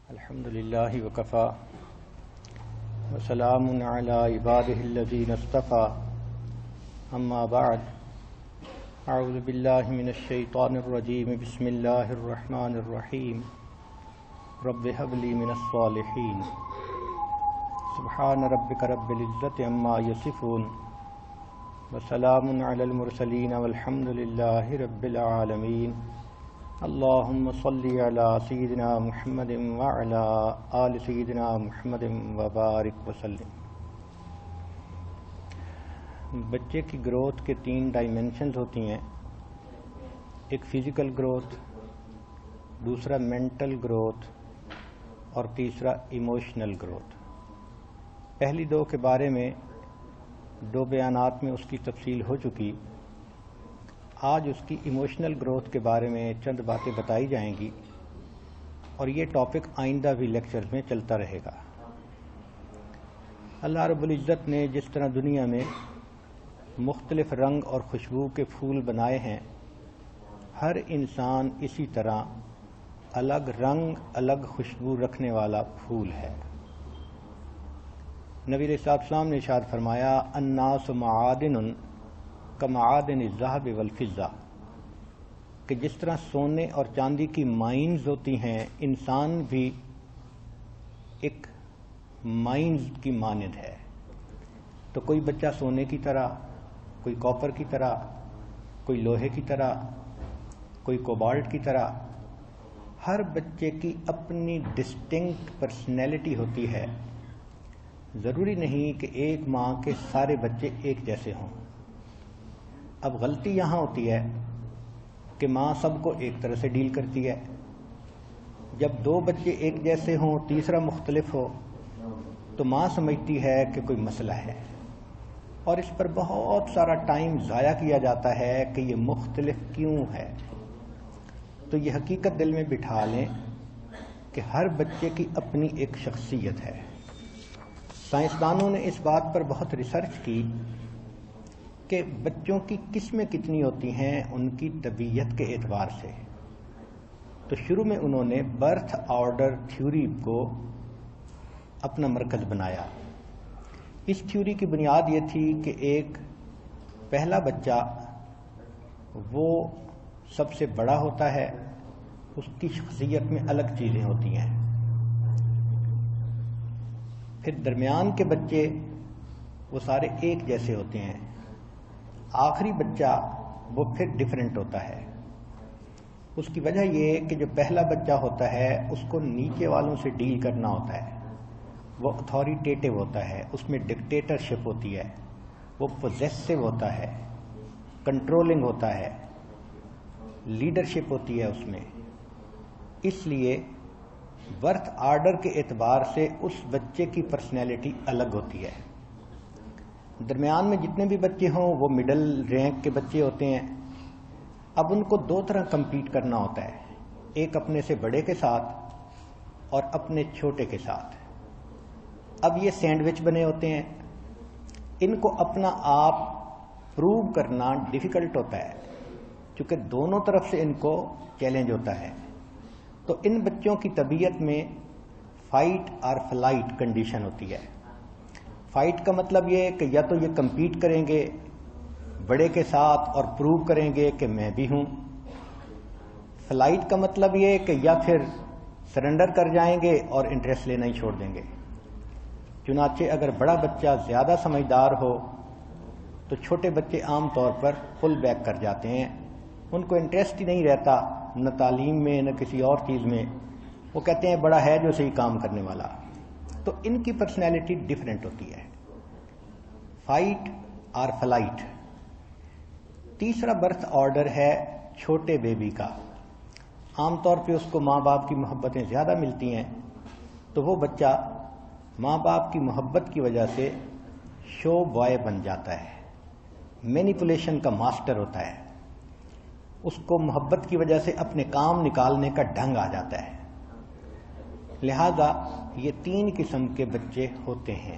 الحمدللہ وکفا وسلام علی عبادہ الذین اصطفا اما بعد اعوذ باللہ من الشیطان الرجیم بسم اللہ الرحمن الرحیم رب هب لی من الصالحین سبحان ربک رب العزت عما یصفون وسلام علی المرسلین والحمد للہ رب العالمین اللہم صلی علی سیدنا محمد وعلی آل سیدنا محمد وبارک وسلم۔ بچے کی گروتھ کے 3 ڈائمینشنز ہوتی ہیں، ایک فزیکل گروتھ، دوسرا مینٹل گروتھ اور تیسرا ایموشنل گروتھ۔ پہلی 2 کے بارے میں 2 بیانات میں اس کی تفصیل ہو چکی، آج اس کی ایموشنل گروتھ کے بارے میں چند باتیں بتائی جائیں گی اور یہ ٹاپک آئندہ بھی لیکچرز میں چلتا رہے گا۔ اللہ رب العزت نے جس طرح دنیا میں مختلف رنگ اور خوشبو کے پھول بنائے ہیں، ہر انسان اسی طرح الگ رنگ الگ خوشبو رکھنے والا پھول ہے۔ نبی علیہ السلام نے ارشاد فرمایا الناس معادن کمعادن الذهب والفضہ، کہ جس طرح سونے اور چاندی کی مائنز ہوتی ہیں، انسان بھی ایک مائنز کی مانند ہے۔ تو کوئی بچہ سونے کی طرح، کوئی کاپر کی طرح، کوئی لوہے کی طرح، کوئی کوبالٹ کی طرح، ہر بچے کی اپنی ڈسٹنکٹ پرسنالٹی ہوتی ہے۔ ضروری نہیں کہ ایک ماں کے سارے بچے ایک جیسے ہوں۔ اب غلطی یہاں ہوتی ہے کہ ماں سب کو ایک طرح سے ڈیل کرتی ہے۔ جب 2 بچے ایک جیسے ہوں، تیسرا مختلف ہو، تو ماں سمجھتی ہے کہ کوئی مسئلہ ہے، اور اس پر بہت سارا ٹائم ضائع کیا جاتا ہے کہ یہ مختلف کیوں ہے۔ تو یہ حقیقت دل میں بٹھا لیں کہ ہر بچے کی اپنی ایک شخصیت ہے۔ سائنسدانوں نے اس بات پر بہت ریسرچ کی کہ بچوں کی قسمیں کتنی ہوتی ہیں ان کی طبیعت کے اعتبار سے۔ تو شروع میں انہوں نے برتھ آرڈر تھیوری کو اپنا مرکز بنایا۔ اس تھیوری کی بنیاد یہ تھی کہ ایک پہلا بچہ وہ سب سے بڑا ہوتا ہے، اس کی شخصیت میں الگ چیزیں ہوتی ہیں۔ پھر درمیان کے بچے وہ سارے ایک جیسے ہوتے ہیں، آخری بچہ وہ پھر ڈیفرنٹ ہوتا ہے۔ اس کی وجہ یہ کہ جو پہلا بچہ ہوتا ہے اس کو نیچے والوں سے ڈیل کرنا ہوتا ہے، وہ اتھارٹیٹیو ہوتا ہے، اس میں ڈکٹیٹرشپ ہوتی ہے، وہ پوزیسو ہوتا ہے، کنٹرولنگ ہوتا ہے، لیڈرشپ ہوتی ہے اس میں۔ اس لیے برتھ آرڈر کے اعتبار سے اس بچے کی پرسنالٹی الگ ہوتی ہے۔ درمیان میں جتنے بھی بچے ہوں وہ مڈل رینک کے بچے ہوتے ہیں۔ اب ان کو 2 طرح کمپیٹ کرنا ہوتا ہے، ایک اپنے سے بڑے کے ساتھ اور اپنے چھوٹے کے ساتھ۔ اب یہ سینڈوچ بنے ہوتے ہیں، ان کو اپنا آپ پروو کرنا ڈیفیکلٹ ہوتا ہے کیونکہ دونوں طرف سے ان کو چیلنج ہوتا ہے۔ تو ان بچوں کی طبیعت میں فائٹ اور فلائٹ کنڈیشن ہوتی ہے۔ فائٹ کا مطلب یہ ہے کہ یا تو یہ کمپیٹ کریں گے بڑے کے ساتھ اور پروو کریں گے کہ میں بھی ہوں۔ فلائٹ کا مطلب یہ ہے کہ یا پھر سرنڈر کر جائیں گے اور انٹرسٹ لینا ہی چھوڑ دیں گے۔ چنانچہ اگر بڑا بچہ زیادہ سمجھدار ہو تو چھوٹے بچے عام طور پر پل بیک کر جاتے ہیں، ان کو انٹرسٹ ہی نہیں رہتا نہ تعلیم میں نہ کسی اور چیز میں، وہ کہتے ہیں بڑا ہے جو صحیح کام کرنے والا۔ تو ان کی پرسنالٹی ڈیفرنٹ ہوتی ہے، فائٹ اور فلائٹ۔ تیسرا برتھ آرڈر ہے چھوٹے بیبی کا۔ عام طور پہ اس کو ماں باپ کی محبتیں زیادہ ملتی ہیں، تو وہ بچہ ماں باپ کی محبت کی وجہ سے شو بوائے بن جاتا ہے، مینیپولیشن کا ماسٹر ہوتا ہے، اس کو محبت کی وجہ سے اپنے کام نکالنے کا ڈھنگ آ جاتا ہے۔ لہذا یہ 3 قسم کے بچے ہوتے ہیں۔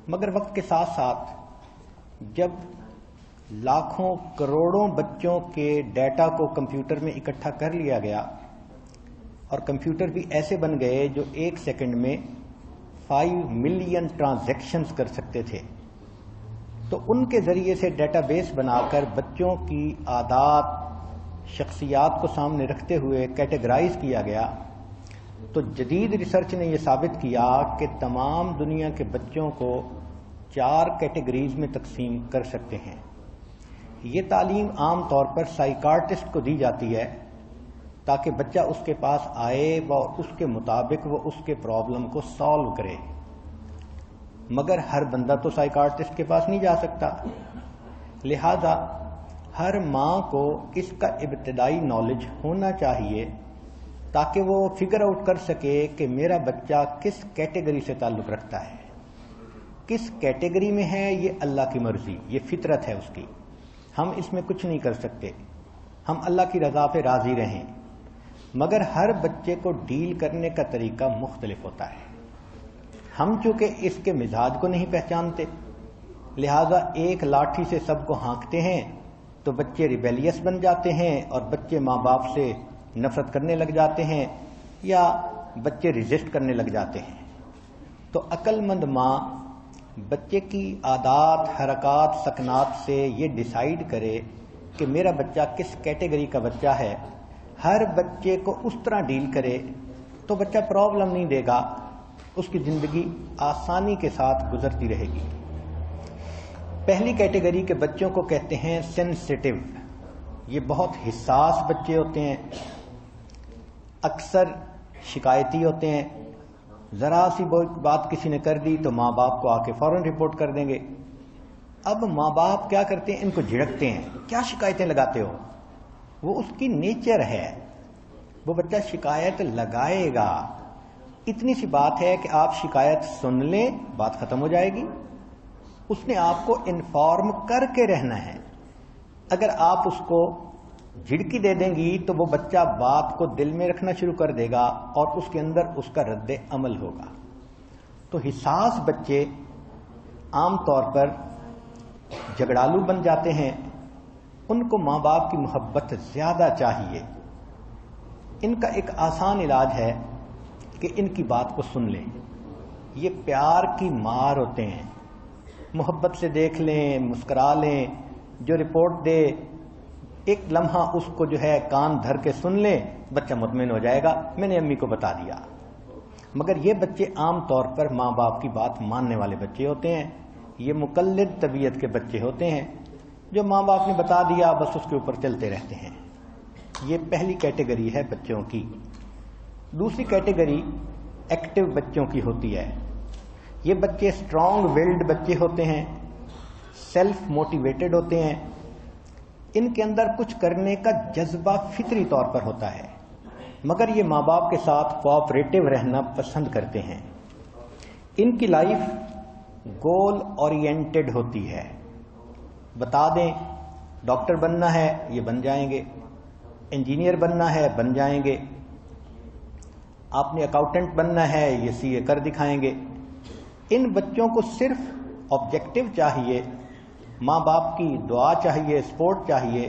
مگر وقت کے ساتھ ساتھ جب لاکھوں کروڑوں بچوں کے ڈیٹا کو کمپیوٹر میں اکٹھا کر لیا گیا اور کمپیوٹر بھی ایسے بن گئے جو 1 سیکنڈ میں 5 ملین ٹرانزیکشنز کر سکتے تھے، تو ان کے ذریعے سے ڈیٹا بیس بنا کر بچوں کی عادات شخصیات کو سامنے رکھتے ہوئے کیٹیگرائز کیا گیا، تو جدید ریسرچ نے یہ ثابت کیا کہ تمام دنیا کے بچوں کو 4 کیٹیگریز میں تقسیم کر سکتے ہیں۔ یہ تعلیم عام طور پر سائیکارٹسٹ کو دی جاتی ہے تاکہ بچہ اس کے پاس آئے اور اس کے مطابق وہ اس کے پرابلم کو سالو کرے، مگر ہر بندہ تو سائیکارٹسٹ کے پاس نہیں جا سکتا، لہذا ہر ماں کو اس کا ابتدائی نالج ہونا چاہیے تاکہ وہ فگر آؤٹ کر سکے کہ میرا بچہ کس کیٹیگری سے تعلق رکھتا ہے، کس کیٹیگری میں ہے، یہ اللہ کی مرضی، یہ فطرت ہے اس کی، ہم اس میں کچھ نہیں کر سکتے، ہم اللہ کی رضا پہ راضی رہیں، مگر ہر بچے کو ڈیل کرنے کا طریقہ مختلف ہوتا ہے۔ ہم چونکہ اس کے مزاج کو نہیں پہچانتے، لہذا ایک لاٹھی سے سب کو ہانکتے ہیں تو بچے ریبیلیس بن جاتے ہیں اور بچے ماں باپ سے نفرت کرنے لگ جاتے ہیں یا بچے ریزسٹ کرنے لگ جاتے ہیں۔ تو عقل مند ماں بچے کی عادات، حرکات، سکنات سے یہ ڈیسائیڈ کرے کہ میرا بچہ کس کیٹیگری کا بچہ ہے، ہر بچے کو اس طرح ڈیل کرے تو بچہ پرابلم نہیں دے گا، اس کی زندگی آسانی کے ساتھ گزرتی رہے گی۔ پہلی کیٹیگری کے بچوں کو کہتے ہیں سینسٹیو، یہ بہت حساس بچے ہوتے ہیں، اکثر شکایتی ہوتے ہیں، ذرا سی بات کسی نے کر دی تو ماں باپ کو آ کے فوراً رپورٹ کر دیں گے۔ اب ماں باپ کیا کرتے ہیں، ان کو جھڑکتے ہیں، کیا شکایتیں لگاتے ہو، وہ اس کی نیچر ہے، وہ بچہ شکایت لگائے گا، اتنی سی بات ہے کہ آپ شکایت سن لیں بات ختم ہو جائے گی، اس نے آپ کو انفارم کر کے رہنا ہے۔ اگر آپ اس کو جھڑکی دے دیں گی تو وہ بچہ بات کو دل میں رکھنا شروع کر دے گا اور اس کے اندر اس کا رد عمل ہوگا۔ تو حساس بچے عام طور پر جھگڑالو بن جاتے ہیں، ان کو ماں باپ کی محبت زیادہ چاہیے۔ ان کا ایک آسان علاج ہے کہ ان کی بات کو سن لیں، یہ پیار کی مار ہوتے ہیں، محبت سے دیکھ لیں، مسکرا لیں، جو رپورٹ دے ایک لمحہ اس کو جو ہے کان دھر کے سن لیں، بچہ مطمئن ہو جائے گا میں نے امی کو بتا دیا۔ مگر یہ بچے عام طور پر ماں باپ کی بات ماننے والے بچے ہوتے ہیں، یہ مقلد طبیعت کے بچے ہوتے ہیں، جو ماں باپ نے بتا دیا بس اس کے اوپر چلتے رہتے ہیں۔ یہ پہلی کیٹیگری ہے بچوں کی۔ دوسری کیٹیگری ایکٹیو بچوں کی ہوتی ہے۔ یہ بچے اسٹرانگ ویلڈ بچے ہوتے ہیں، سیلف موٹیویٹڈ ہوتے ہیں، ان کے اندر کچھ کرنے کا جذبہ فطری طور پر ہوتا ہے، مگر یہ ماں باپ کے ساتھ کوآپریٹو رہنا پسند کرتے ہیں۔ ان کی لائف گول اورینٹڈ ہوتی ہے، بتا دیں ڈاکٹر بننا ہے یہ بن جائیں گے، انجینئر بننا ہے بن جائیں گے، آپ نے اکاؤنٹنٹ بننا ہے یہ سی اے کر دکھائیں گے۔ ان بچوں کو صرف آبجیکٹو چاہیے، ماں باپ کی دعا چاہیے، سپورٹ چاہیے۔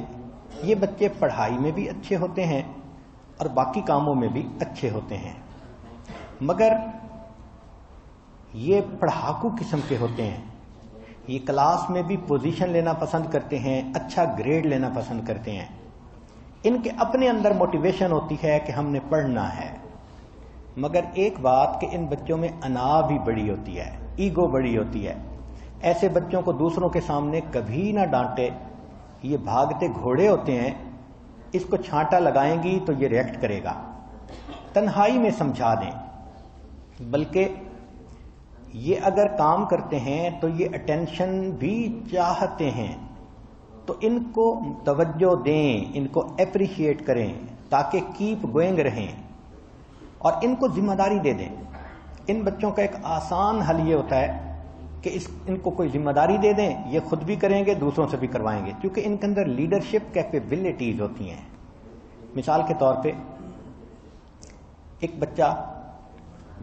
یہ بچے پڑھائی میں بھی اچھے ہوتے ہیں اور باقی کاموں میں بھی اچھے ہوتے ہیں، مگر یہ پڑھاکو قسم کے ہوتے ہیں، یہ کلاس میں بھی پوزیشن لینا پسند کرتے ہیں، اچھا گریڈ لینا پسند کرتے ہیں۔ ان کے اپنے اندر موٹیویشن ہوتی ہے کہ ہم نے پڑھنا ہے، مگر ایک بات کہ ان بچوں میں انا بھی بڑی ہوتی ہے، ایگو بڑی ہوتی ہے۔ ایسے بچوں کو دوسروں کے سامنے کبھی نہ ڈانٹے، یہ بھاگتے گھوڑے ہوتے ہیں، اس کو چھانٹا لگائیں گی تو یہ ریئیکٹ کرے گا، تنہائی میں سمجھا دیں۔ بلکہ یہ اگر کام کرتے ہیں تو یہ اٹینشن بھی چاہتے ہیں، تو ان کو توجہ دیں، ان کو اپریشیٹ کریں تاکہ کیپ گوئنگ رہیں، اور ان کو ذمہ داری دے دیں۔ ان بچوں کا ایک آسان حل یہ ہوتا ہے کہ ان کو کوئی ذمہ داری دے دیں، یہ خود بھی کریں گے دوسروں سے بھی کروائیں گے، کیونکہ ان کے اندر لیڈرشپ کیپیبلٹیز ہوتی ہیں۔ مثال کے طور پہ ایک بچہ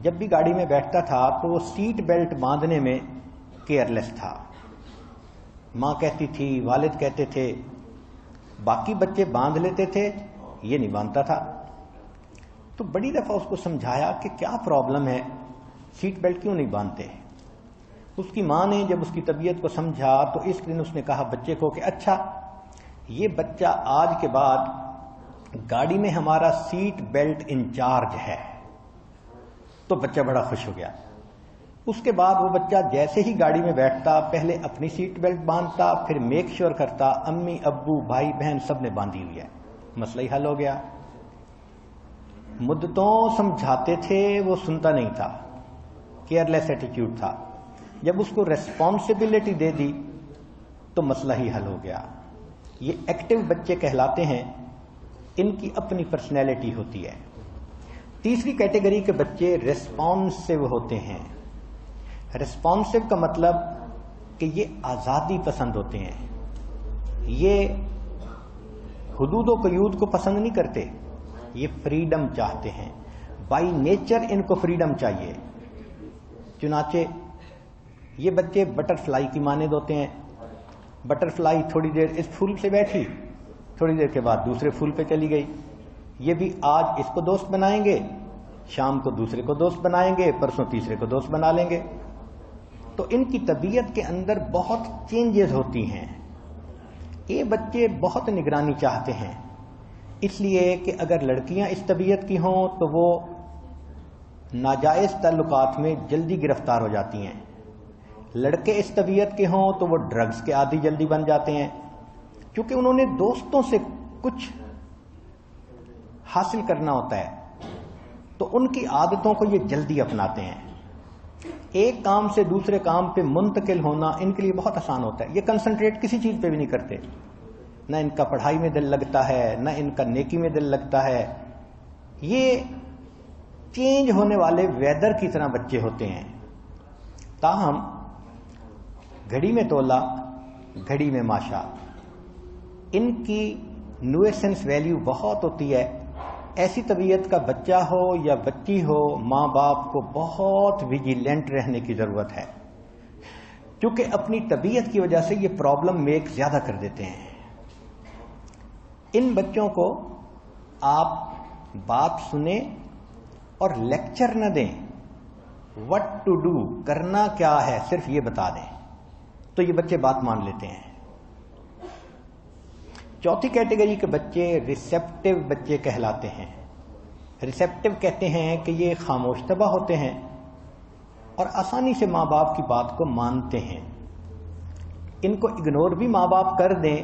جب بھی گاڑی میں بیٹھتا تھا تو وہ سیٹ بیلٹ باندھنے میں کیئرلیس تھا. ماں کہتی تھی، والد کہتے تھے، باقی بچے باندھ لیتے تھے، یہ نہیں باندھتا تھا. تو بڑی دفعہ اس کو سمجھایا کہ کیا پرابلم ہے، سیٹ بیلٹ کیوں نہیں باندھتے. اس کی ماں نے جب اس کی طبیعت کو سمجھا تو اس دن اس نے کہا بچے کو کہ اچھا یہ بچہ آج کے بعد گاڑی میں ہمارا سیٹ بیلٹ انچارج ہے. تو بچہ بڑا خوش ہو گیا. اس کے بعد وہ بچہ جیسے ہی گاڑی میں بیٹھتا پہلے اپنی سیٹ بیلٹ باندھتا، پھر میک شور کرتا امی ابو بھائی بہن سب نے باندھی ہوئی ہے. مسئلہ ہی حل ہو گیا. مدتوں سمجھاتے تھے، وہ سنتا نہیں تھا، کیئرلیس ایٹیٹیوڈ تھا. جب اس کو ریسپانسبلٹی دے دی تو مسئلہ ہی حل ہو گیا. یہ ایکٹیو بچے کہلاتے ہیں، ان کی اپنی پرسنالٹی ہوتی ہے. تیسری کیٹیگری کے بچے ریسپانسو ہوتے ہیں. ریسپانسو کا مطلب کہ یہ آزادی پسند ہوتے ہیں، یہ حدود و قیود کو پسند نہیں کرتے، یہ فریڈم چاہتے ہیں. بائی نیچر ان کو فریڈم چاہیے. چنانچہ یہ بچے بٹر فلائی کی مانند ہوتے ہیں. بٹر فلائی تھوڑی دیر اس پھول سے بیٹھی، تھوڑی دیر کے بعد دوسرے پھول پہ چلی گئی. یہ بھی آج اس کو دوست بنائیں گے، شام کو دوسرے کو دوست بنائیں گے، پرسوں تیسرے کو دوست بنا لیں گے. تو ان کی طبیعت کے اندر بہت چینجز ہوتی ہیں. یہ بچے بہت نگرانی چاہتے ہیں، اس لیے کہ اگر لڑکیاں اس طبیعت کی ہوں تو وہ ناجائز تعلقات میں جلدی گرفتار ہو جاتی ہیں. لڑکے اس طبیعت کے ہوں تو وہ ڈرگز کے عادی جلدی بن جاتے ہیں، کیونکہ انہوں نے دوستوں سے کچھ حاصل کرنا ہوتا ہے تو ان کی عادتوں کو یہ جلدی اپناتے ہیں. ایک کام سے دوسرے کام پہ منتقل ہونا ان کے لیے بہت آسان ہوتا ہے. یہ کنسنٹریٹ کسی چیز پہ بھی نہیں کرتے، نہ ان کا پڑھائی میں دل لگتا ہے، نہ ان کا نیکی میں دل لگتا ہے. یہ چینج ہونے والے ویدر کی طرح بچے ہوتے ہیں. تاہم گھڑی میں تولا گھڑی میں ماشا، ان کی نویسنس ویلیو بہت ہوتی ہے. ایسی طبیعت کا بچہ ہو یا بچی ہو، ماں باپ کو بہت ویجیلنٹ رہنے کی ضرورت ہے، کیونکہ اپنی طبیعت کی وجہ سے یہ پرابلم میک زیادہ کر دیتے ہیں. ان بچوں کو آپ بات سنیں اور لیکچر نہ دیں، وٹ ٹو ڈو، کرنا کیا ہے صرف یہ بتا دیں تو یہ بچے بات مان لیتے ہیں. چوتھی کیٹیگری کے بچے ریسیپٹیو بچے کہلاتے ہیں. ریسیپٹیو کہتے ہیں کہ یہ خاموش طبع ہوتے ہیں اور آسانی سے ماں باپ کی بات کو مانتے ہیں. ان کو اگنور بھی ماں باپ کر دیں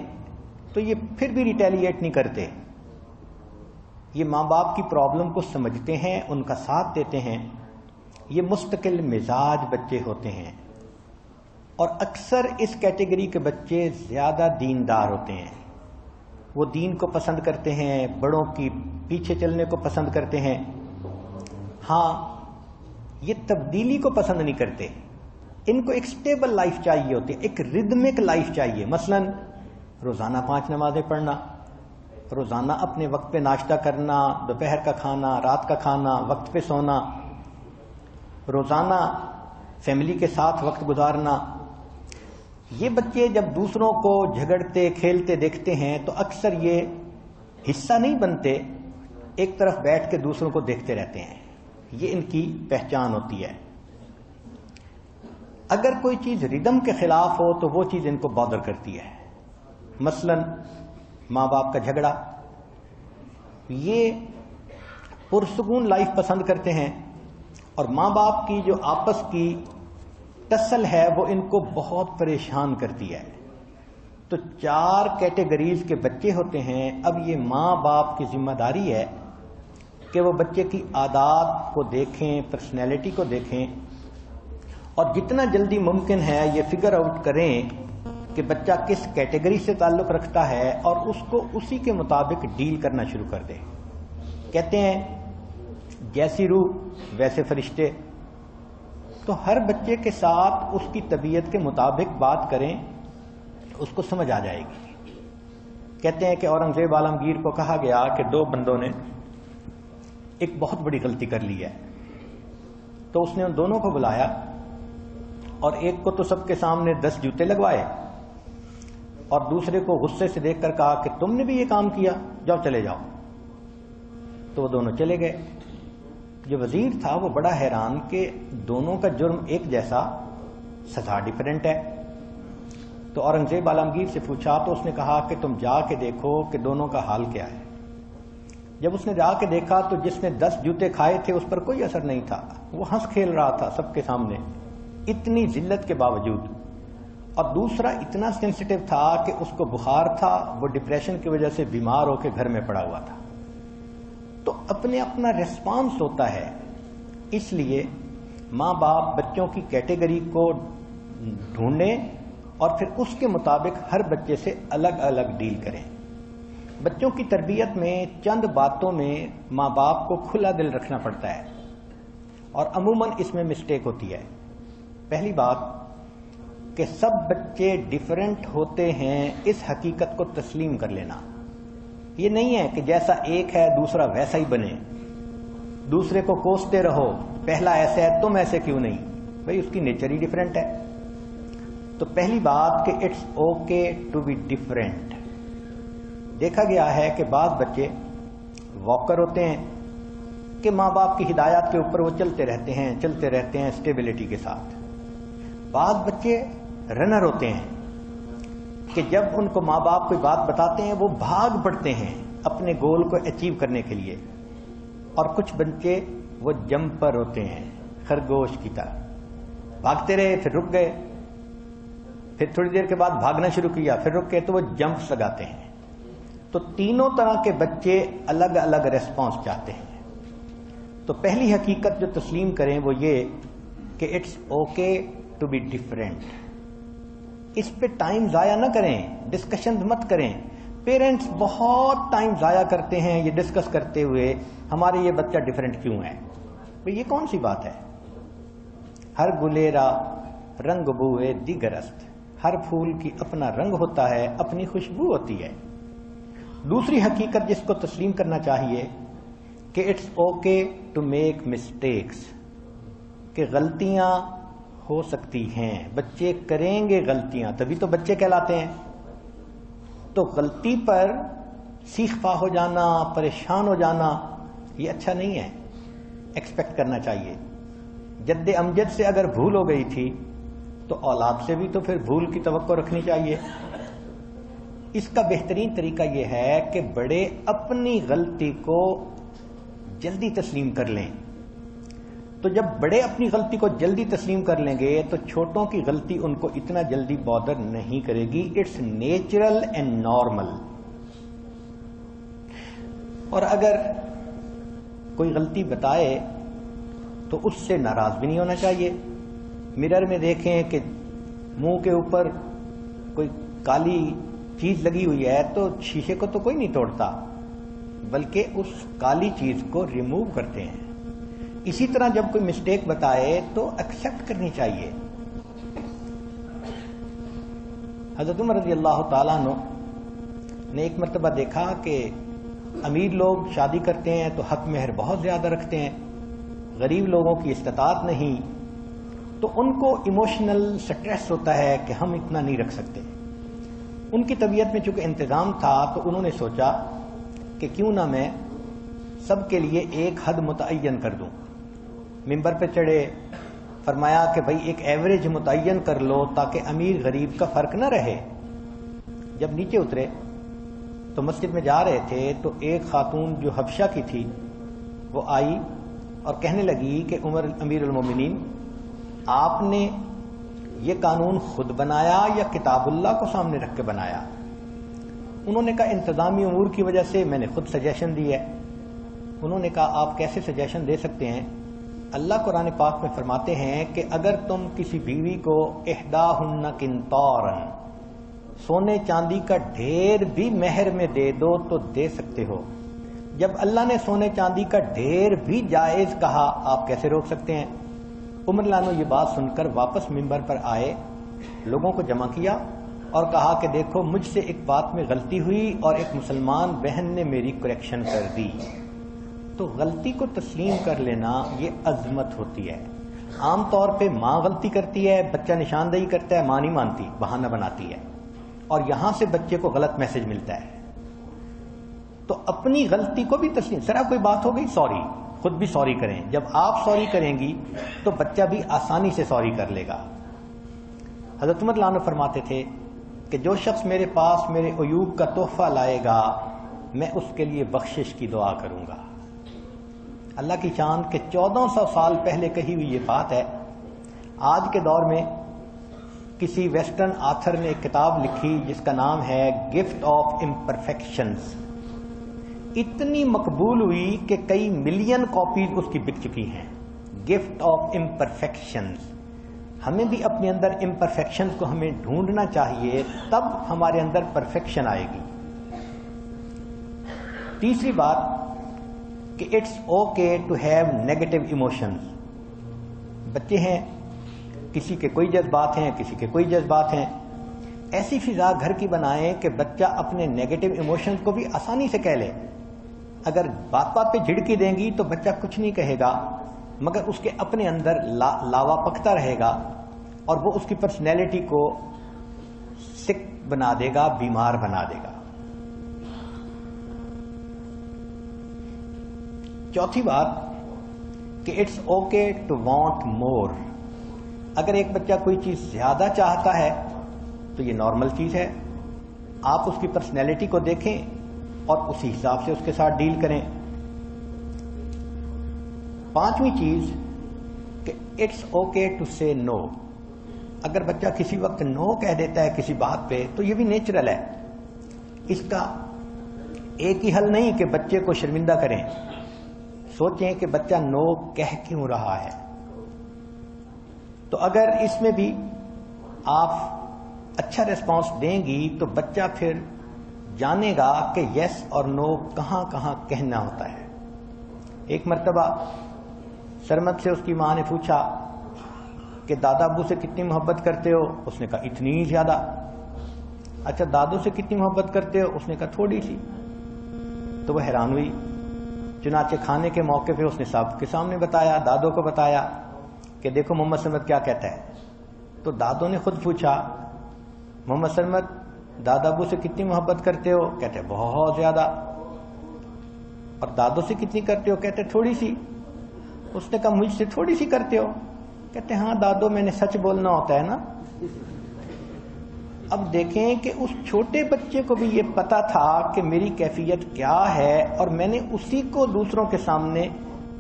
تو یہ پھر بھی ریٹیلیٹ نہیں کرتے. یہ ماں باپ کی پرابلم کو سمجھتے ہیں، ان کا ساتھ دیتے ہیں. یہ مستقل مزاج بچے ہوتے ہیں اور اکثر اس کیٹیگری کے بچے زیادہ دیندار ہوتے ہیں. وہ دین کو پسند کرتے ہیں، بڑوں کی پیچھے چلنے کو پسند کرتے ہیں. ہاں، یہ تبدیلی کو پسند نہیں کرتے. ان کو ایک سٹیبل لائف چاہیے ہوتی ہے، ایک ردمک لائف چاہیے. مثلا روزانہ 5 نمازیں پڑھنا، روزانہ اپنے وقت پہ ناشتہ کرنا، دوپہر کا کھانا، رات کا کھانا، وقت پہ سونا، روزانہ فیملی کے ساتھ وقت گزارنا. یہ بچے جب دوسروں کو جھگڑتے کھیلتے دیکھتے ہیں تو اکثر یہ حصہ نہیں بنتے، ایک طرف بیٹھ کے دوسروں کو دیکھتے رہتے ہیں. یہ ان کی پہچان ہوتی ہے. اگر کوئی چیز ردم کے خلاف ہو تو وہ چیز ان کو بادر کرتی ہے. مثلا ماں باپ کا جھگڑا، یہ پرسکون لائف پسند کرتے ہیں اور ماں باپ کی جو آپس کی ٹسل ہے وہ ان کو بہت پریشان کرتی ہے. تو 4 کیٹیگریز کے بچے ہوتے ہیں. اب یہ ماں باپ کی ذمہ داری ہے کہ وہ بچے کی عادات کو دیکھیں، پرسنالٹی کو دیکھیں اور جتنا جلدی ممکن ہے یہ فگر آؤٹ کریں کہ بچہ کس کیٹیگری سے تعلق رکھتا ہے اور اس کو اسی کے مطابق ڈیل کرنا شروع کر دیں. کہتے ہیں جیسی روح ویسے فرشتے. تو ہر بچے کے ساتھ اس کی طبیعت کے مطابق بات کریں، اس کو سمجھ آ جائے گی. کہتے ہیں کہ اورنگزیب عالمگیر کو کہا گیا کہ 2 بندوں نے ایک بہت بڑی غلطی کر لی ہے. تو اس نے ان دونوں کو بلایا اور ایک کو تو سب کے سامنے 10 جوتے لگوائے اور دوسرے کو غصے سے دیکھ کر کہا کہ تم نے بھی یہ کام کیا، جاؤ چلے جاؤ. تو وہ دونوں چلے گئے. جو وزیر تھا وہ بڑا حیران کہ دونوں کا جرم ایک جیسا، سزا ڈیفرنٹ ہے. تو اورنگزیب عالمگیر سے پوچھا تو اس نے کہا کہ تم جا کے دیکھو کہ دونوں کا حال کیا ہے. جب اس نے جا کے دیکھا تو جس نے 10 جوتے کھائے تھے اس پر کوئی اثر نہیں تھا، وہ ہنس کھیل رہا تھا سب کے سامنے اتنی ذلت کے باوجود. اور دوسرا اتنا سینسٹیو تھا کہ اس کو بخار تھا، وہ ڈپریشن کی وجہ سے بیمار ہو کے گھر میں پڑا ہوا تھا. تو اپنے اپنا ریسپانس ہوتا ہے. اس لیے ماں باپ بچوں کی کیٹیگری کو ڈھونڈیں اور پھر اس کے مطابق ہر بچے سے الگ الگ ڈیل کریں. بچوں کی تربیت میں چند باتوں میں ماں باپ کو کھلا دل رکھنا پڑتا ہے اور عموماً اس میں مسٹیک ہوتی ہے. پہلی بات کہ سب بچے ڈیفرنٹ ہوتے ہیں، اس حقیقت کو تسلیم کر لینا. یہ نہیں ہے کہ جیسا ایک ہے دوسرا ویسا ہی بنے، دوسرے کو کوستے رہو پہلا ایسا ہے تم ایسے کیوں نہیں. بھئی اس کی نیچر ہی ڈیفرنٹ ہے. تو پہلی بات کہ it's okay to be different. دیکھا گیا ہے کہ بعض بچے واکر ہوتے ہیں کہ ماں باپ کی ہدایات کے اوپر وہ چلتے رہتے ہیں اسٹیبلٹی کے ساتھ. بعض بچے رنر ہوتے ہیں کہ جب ان کو ماں باپ کوئی بات بتاتے ہیں وہ بھاگ پڑتے ہیں اپنے گول کو اچیو کرنے کے لیے. اور کچھ بچے وہ جمپر ہوتے ہیں، خرگوش کی طرح بھاگتے رہے پھر رک گئے، پھر تھوڑی دیر کے بعد بھاگنا شروع کیا پھر رک گئے، تو وہ جمپس لگاتے ہیں. تو تینوں طرح کے بچے الگ الگ ریسپانس چاہتے ہیں. تو پہلی حقیقت جو تسلیم کریں وہ یہ کہ it's okay to be different. اس پہ ٹائم ضائع نہ کریں، ڈسکشن مت کریں. پیرنٹس بہت ٹائم ضائع کرتے ہیں یہ ڈسکس کرتے ہوئے ہمارے یہ بچہ ڈفرینٹ کیوں ہے. یہ کون سی بات ہے؟ ہر گلیرا رنگ بوئے دیگرست. ہر پھول کی اپنا رنگ ہوتا ہے، اپنی خوشبو ہوتی ہے. دوسری حقیقت جس کو تسلیم کرنا چاہیے کہ it's okay to make mistakes, کہ غلطیاں ہو سکتی ہیں، بچے کریں گے غلطیاں تبھی تو بچے کہلاتے ہیں. تو غلطی پر سیخ پا ہو جانا، پریشان ہو جانا یہ اچھا نہیں ہے. ایکسپیکٹ کرنا چاہیے. جد امجد سے اگر بھول ہو گئی تھی تو اولاد سے بھی تو پھر بھول کی توقع رکھنی چاہیے. اس کا بہترین طریقہ یہ ہے کہ بڑے اپنی غلطی کو جلدی تسلیم کر لیں. تو جب بڑے اپنی غلطی کو جلدی تسلیم کر لیں گے تو چھوٹوں کی غلطی ان کو اتنا جلدی بادر نہیں کرے گی. It's natural and normal. اور اگر کوئی غلطی بتائے تو اس سے ناراض بھی نہیں ہونا چاہیے. مرر میں دیکھیں کہ منہ کے اوپر کوئی کالی چیز لگی ہوئی ہے تو شیشے کو تو کوئی نہیں توڑتا بلکہ اس کالی چیز کو ریموو کرتے ہیں. اسی طرح جب کوئی مسٹیک بتائے تو ایکسپٹ کرنی چاہیے. حضرت عمر رضی اللہ تعالیٰ عنہ نے ایک مرتبہ دیکھا کہ امیر لوگ شادی کرتے ہیں تو حق مہر بہت زیادہ رکھتے ہیں، غریب لوگوں کی استطاعت نہیں، تو ان کو ایموشنل سٹریس ہوتا ہے کہ ہم اتنا نہیں رکھ سکتے. ان کی طبیعت میں چونکہ انتظام تھا تو انہوں نے سوچا کہ کیوں نہ میں سب کے لیے ایک حد متعین کر دوں. ممبر پہ چڑھے، فرمایا کہ بھائی ایک ایوریج متعین کر لو تاکہ امیر غریب کا فرق نہ رہے. جب نیچے اترے تو مسجد میں جا رہے تھے تو ایک خاتون جو حبشہ کی تھی وہ آئی اور کہنے لگی کہ عمر امیر المومنین، آپ نے یہ قانون خود بنایا یا کتاب اللہ کو سامنے رکھ کے بنایا؟ انہوں نے کہا انتظامی امور کی وجہ سے میں نے خود سجیشن دی ہے. انہوں نے کہا آپ کیسے سجیشن دے سکتے ہیں؟ اللہ قرآن پاک میں فرماتے ہیں کہ اگر تم کسی بیوی کو احداہن قنطارا، سونے چاندی کا ڈھیر بھی مہر میں دے دو تو دے سکتے ہو. جب اللہ نے سونے چاندی کا ڈھیر بھی جائز کہا آپ کیسے روک سکتے ہیں؟ عمر لانو یہ بات سن کر واپس ممبر پر آئے، لوگوں کو جمع کیا اور کہا کہ دیکھو مجھ سے ایک بات میں غلطی ہوئی اور ایک مسلمان بہن نے میری کریکشن کر دی. تو غلطی کو تسلیم کر لینا یہ عظمت ہوتی ہے. عام طور پہ ماں غلطی کرتی ہے، بچہ نشاندہی کرتا ہے، ماں نہیں مانتی، بہانہ بناتی ہے، اور یہاں سے بچے کو غلط میسج ملتا ہے۔ تو اپنی غلطی کو بھی تسلیم، ذرا کوئی بات ہو گئی سوری، خود بھی سوری کریں۔ جب آپ سوری کریں گی تو بچہ بھی آسانی سے سوری کر لے گا۔ حضرت عمر رضی اللہ عنہ فرماتے تھے کہ جو شخص میرے پاس میرے عیوب کا تحفہ لائے گا میں اس کے لیے بخشش کی دعا کروں گا۔ اللہ کی شان کہ 1400 سال پہلے کہی ہوئی یہ بات ہے۔ آج کے دور میں کسی ویسٹرن آتھر نے ایک کتاب لکھی جس کا نام ہے گفٹ آف امپرفیکشنز، اتنی مقبول ہوئی کہ کئی ملین کاپیز اس کی بک چکی ہیں۔ گفٹ آف امپرفیکشنز، ہمیں بھی اپنے اندر امپرفیکشنز کو ہمیں ڈھونڈنا چاہیے، تب ہمارے اندر پرفیکشن آئے گی۔ تیسری بات کہ it's okay to have negative emotions. بچے ہیں، کسی کے کوئی جذبات ہیں، کسی کے کوئی جذبات ہیں، ایسی فضا گھر کی بنائیں کہ بچہ اپنے نیگیٹو ایموشنز کو بھی آسانی سے کہہ لے۔ اگر بات بات پہ جھڑکی دیں گی تو بچہ کچھ نہیں کہے گا، مگر اس کے اپنے اندر لاوا پکتا رہے گا اور وہ اس کی پرسنالٹی کو سک بنا دے گا، بیمار بنا دے گا۔ چوتھی بات کہ it's okay to want more. اگر ایک بچہ کوئی چیز زیادہ چاہتا ہے تو یہ نارمل چیز ہے، آپ اس کی پرسنالٹی کو دیکھیں اور اسی حساب سے اس کے ساتھ ڈیل کریں۔ پانچویں چیز کہ اٹس اوکے ٹو سے نو۔ اگر بچہ کسی وقت نو کہہ دیتا ہے کسی بات پہ تو یہ بھی نیچرل ہے۔ اس کا ایک ہی حل نہیں کہ بچے کو شرمندہ کریں، سوچیں کہ بچہ نو کہہ کیوں رہا ہے۔ تو اگر اس میں بھی آپ اچھا ریسپانس دیں گی تو بچہ پھر جانے گا کہ یس اور نو کہاں کہاں کہنا ہوتا ہے۔ ایک مرتبہ سرمد سے اس کی ماں نے پوچھا کہ دادا ابو سے کتنی محبت کرتے ہو؟ اس نے کہا اتنی زیادہ۔ اچھا دادو سے کتنی محبت کرتے ہو؟ اس نے کہا تھوڑی سی۔ تو وہ حیران ہوئی، چنانچہ کھانے کے موقع پہ اس نے سب کے سامنے بتایا، دادو کو بتایا کہ دیکھو محمد سرمد کیا کہتا ہے۔ تو دادو نے خود پوچھا محمد سرمد دادا ابو سے کتنی محبت کرتے ہو؟ کہتے بہت زیادہ۔ اور دادو سے کتنی کرتے ہو؟ کہتے تھوڑی سی۔ اس نے کہا مجھ سے تھوڑی سی کرتے ہو؟ کہتے ہاں دادو میں نے سچ بولنا ہوتا ہے نا۔ اب دیکھیں کہ اس چھوٹے بچے کو بھی یہ پتا تھا کہ میری کیفیت کیا ہے اور میں نے اسی کو دوسروں کے سامنے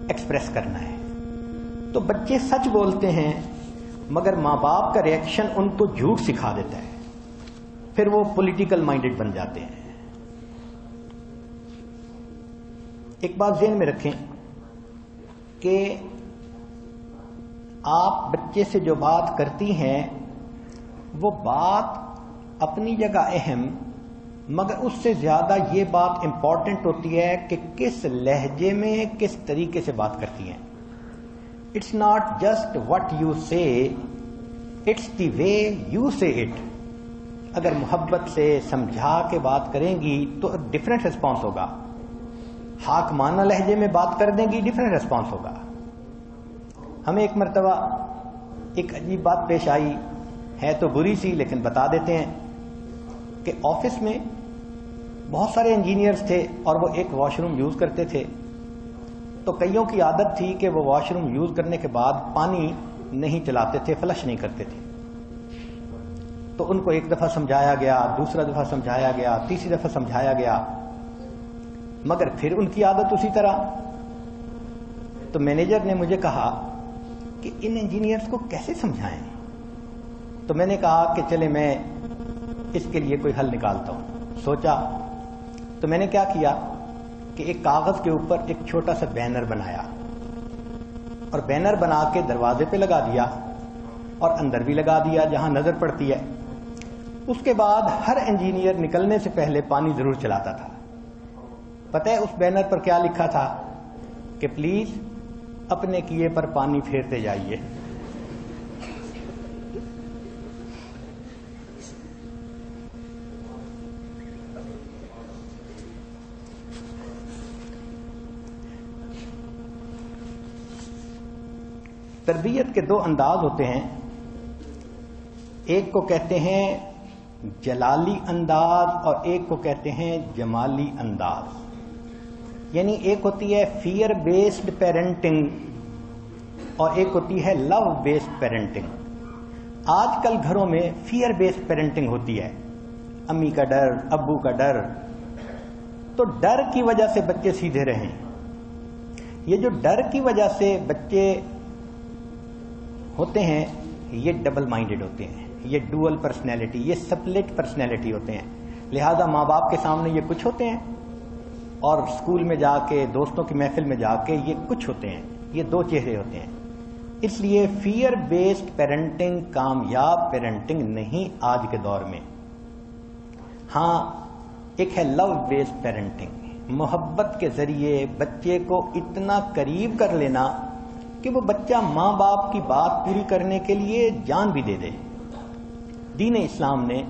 ایکسپریس کرنا ہے۔ تو بچے سچ بولتے ہیں مگر ماں باپ کا ریئیکشن ان کو جھوٹ سکھا دیتا ہے، پھر وہ پولیٹیکل مائنڈڈ بن جاتے ہیں۔ ایک بات ذہن میں رکھیں کہ آپ بچے سے جو بات کرتی ہیں وہ بات اپنی جگہ اہم، مگر اس سے زیادہ یہ بات امپورٹنٹ ہوتی ہے کہ کس لہجے میں کس طریقے سے بات کرتی ہیں۔ It's not just what you say, it's the way you say it. اگر محبت سے سمجھا کے بات کریں گی تو ڈفرینٹ ریسپانس ہوگا، حاکمانہ لہجے میں بات کر دیں گی ڈفرینٹ ریسپانس ہوگا۔ ہمیں ایک مرتبہ ایک عجیب بات پیش آئی، ہے تو بری سی لیکن بتا دیتے ہیں کہ آفس میں بہت سارے انجینئرز تھے اور وہ ایک واش روم یوز کرتے تھے۔ تو کئیوں کی عادت تھی کہ وہ واش روم یوز کرنے کے بعد پانی نہیں چلاتے تھے، فلش نہیں کرتے تھے۔ تو ان کو ایک دفعہ سمجھایا گیا، دوسرا دفعہ سمجھایا گیا، تیسری دفعہ سمجھایا گیا، مگر پھر ان کی عادت اسی طرح۔ تو مینیجر نے مجھے کہا کہ ان انجینئرز کو کیسے سمجھائیں؟ تو میں نے کہا کہ چلے میں اس کے لیے کوئی حل نکالتا ہوں۔ سوچا تو میں نے کیا کیا کہ ایک کاغذ کے اوپر ایک چھوٹا سا بینر بنایا اور بینر بنا کے دروازے پہ لگا دیا اور اندر بھی لگا دیا جہاں نظر پڑتی ہے۔ اس کے بعد ہر انجینئر نکلنے سے پہلے پانی ضرور چلاتا تھا۔ پتہ ہے اس بینر پر کیا لکھا تھا؟ کہ پلیز اپنے کیے پر پانی پھیرتے جائیے۔ تربیت کے دو انداز ہوتے ہیں، ایک کو کہتے ہیں جلالی انداز اور ایک کو کہتے ہیں جمالی انداز. یعنی ایک ہوتی ہے فیئر بیسڈ پیرنٹنگ اور ایک ہوتی ہے لو بیسڈ پیرنٹنگ. آج کل گھروں میں فیئر بیسڈ پیرنٹنگ ہوتی ہے، امی کا ڈر، ابو کا ڈر. تو ڈر کی وجہ سے بچے سیدھے رہیں. یہ جو ڈر کی وجہ سے بچے ہوتے ہیں یہ ڈبل مائنڈڈ ہوتے ہیں، یہ ڈوئل پرسنالٹی، یہ سپلٹ پرسنالٹی ہوتے ہیں. لہذا ماں باپ کے سامنے یہ کچھ ہوتے ہیں اور اسکول میں جا کے، دوستوں کی محفل میں جا کے یہ کچھ ہوتے ہیں. یہ دو چہرے ہوتے ہیں. اس لیے فیئر بیسڈ پیرنٹنگ کامیاب پیرنٹنگ نہیں آج کے دور میں. ہاں ایک ہے لو بیسڈ پیرنٹنگ، محبت کے ذریعے بچے کو اتنا قریب کر لینا کہ وہ بچہ ماں باپ کی بات پوری کرنے کے لیے جان بھی دے دے. دین اسلام نے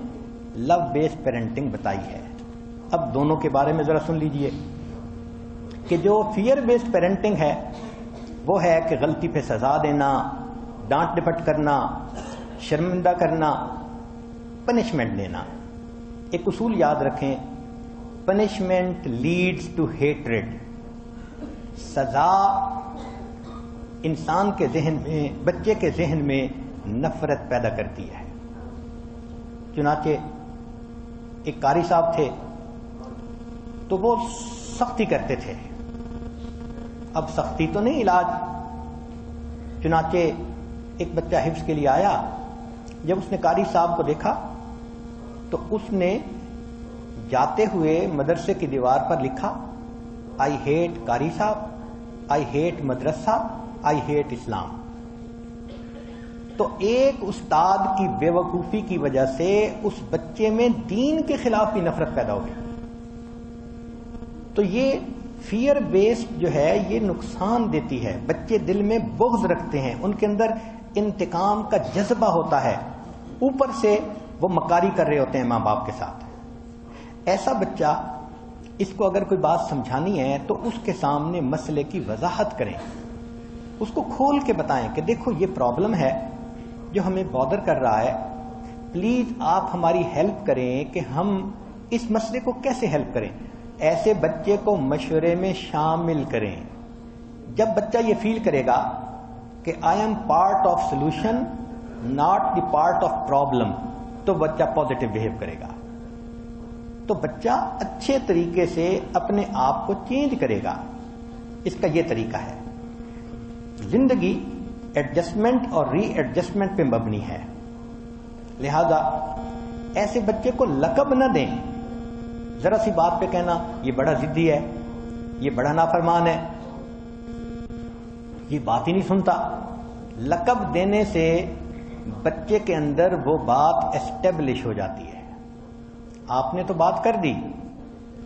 لو بیسڈ پیرنٹنگ بتائی ہے. اب دونوں کے بارے میں ذرا سن لیجئے کہ جو فیئر بیسڈ پیرنٹنگ ہے وہ ہے کہ غلطی پہ سزا دینا، ڈانٹ ڈپٹ کرنا، شرمندہ کرنا، پنشمنٹ دینا. ایک اصول یاد رکھیں، پنشمنٹ لیڈز ٹو ہیٹریڈ. سزا انسان کے ذہن میں، بچے کے ذہن میں نفرت پیدا کرتی ہے. چنانچہ ایک قاری صاحب تھے تو وہ سختی کرتے تھے. اب سختی تو نہیں علاج. چنانچہ ایک بچہ حفظ کے لیے آیا. جب اس نے قاری صاحب کو دیکھا تو اس نے جاتے ہوئے مدرسے کی دیوار پر لکھا، آئی ہیٹ قاری صاحب، آئی ہیٹ مدرسہ، آئی ہیٹ اسلام. تو ایک استاد کی بے وقوفی کی وجہ سے اس بچے میں دین کے خلاف بھی نفرت پیدا ہو گئی. تو یہ فیئر بیسڈ جو ہے یہ نقصان دیتی ہے. بچے دل میں بغض رکھتے ہیں، ان کے اندر انتقام کا جذبہ ہوتا ہے، اوپر سے وہ مکاری کر رہے ہوتے ہیں ماں باپ کے ساتھ. ایسا بچہ، اس کو اگر کوئی بات سمجھانی ہے تو اس کے سامنے مسئلے کی وضاحت کریں، اس کو کھول کے بتائیں کہ دیکھو یہ پرابلم ہے جو ہمیں بادر کر رہا ہے، پلیز آپ ہماری ہیلپ کریں کہ ہم اس مسئلے کو کیسے ہیلپ کریں. ایسے بچے کو مشورے میں شامل کریں. جب بچہ یہ فیل کرے گا کہ I am part of solution not the part of problem, تو بچہ پازیٹو بہیو کرے گا. تو بچہ اچھے طریقے سے اپنے آپ کو چینج کرے گا. اس کا یہ طریقہ ہے. زندگی ایڈجسٹمنٹ اور ری ایڈجسٹمنٹ پہ مبنی ہے. لہذا ایسے بچے کو لقب نہ دیں. ذرا سی بات پہ کہنا یہ بڑا ضدی ہے، یہ بڑا نافرمان ہے، یہ بات ہی نہیں سنتا. لقب دینے سے بچے کے اندر وہ بات اسٹیبلش ہو جاتی ہے. آپ نے تو بات کر دی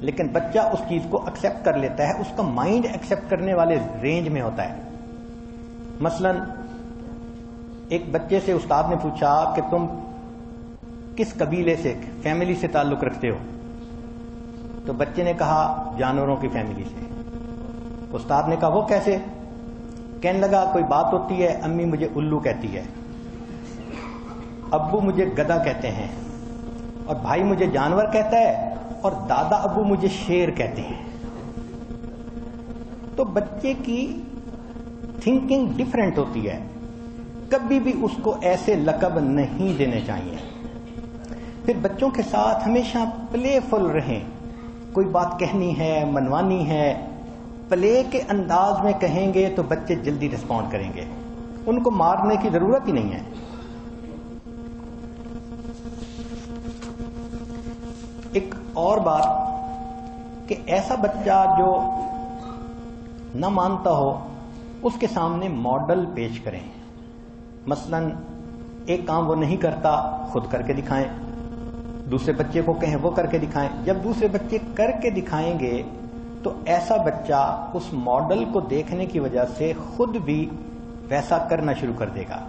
لیکن بچہ اس چیز کو ایکسپٹ کر لیتا ہے. اس کا مائنڈ ایکسپٹ کرنے والے رینج میں ہوتا ہے. مثلا ایک بچے سے استاد نے پوچھا کہ تم کس قبیلے سے، فیملی سے تعلق رکھتے ہو؟ تو بچے نے کہا جانوروں کی فیملی سے. استاد نے کہا وہ کیسے؟ کہنے لگا کوئی بات ہوتی ہے، امی مجھے الو کہتی ہے، ابو مجھے گدھا کہتے ہیں، اور بھائی مجھے جانور کہتا ہے، اور دادا ابو مجھے شیر کہتے ہیں. تو بچے کی تھنکنگ ڈیفرنٹ ہوتی ہے. کبھی بھی اس کو ایسے لقب نہیں دینے چاہیے. پھر بچوں کے ساتھ ہمیشہ پلے فل رہیں. کوئی بات کہنی ہے، منوانی ہے، پلے کے انداز میں کہیں گے تو بچے جلدی رسپونڈ کریں گے. ان کو مارنے کی ضرورت ہی نہیں ہے. ایک اور بات کہ ایسا بچہ جو نہ مانتا ہو اس کے سامنے ماڈل پیش کریں. مثلا ایک کام وہ نہیں کرتا، خود کر کے دکھائیں. دوسرے بچے کو کہیں وہ کر کے دکھائیں. جب دوسرے بچے کر کے دکھائیں گے تو ایسا بچہ اس ماڈل کو دیکھنے کی وجہ سے خود بھی ویسا کرنا شروع کر دے گا.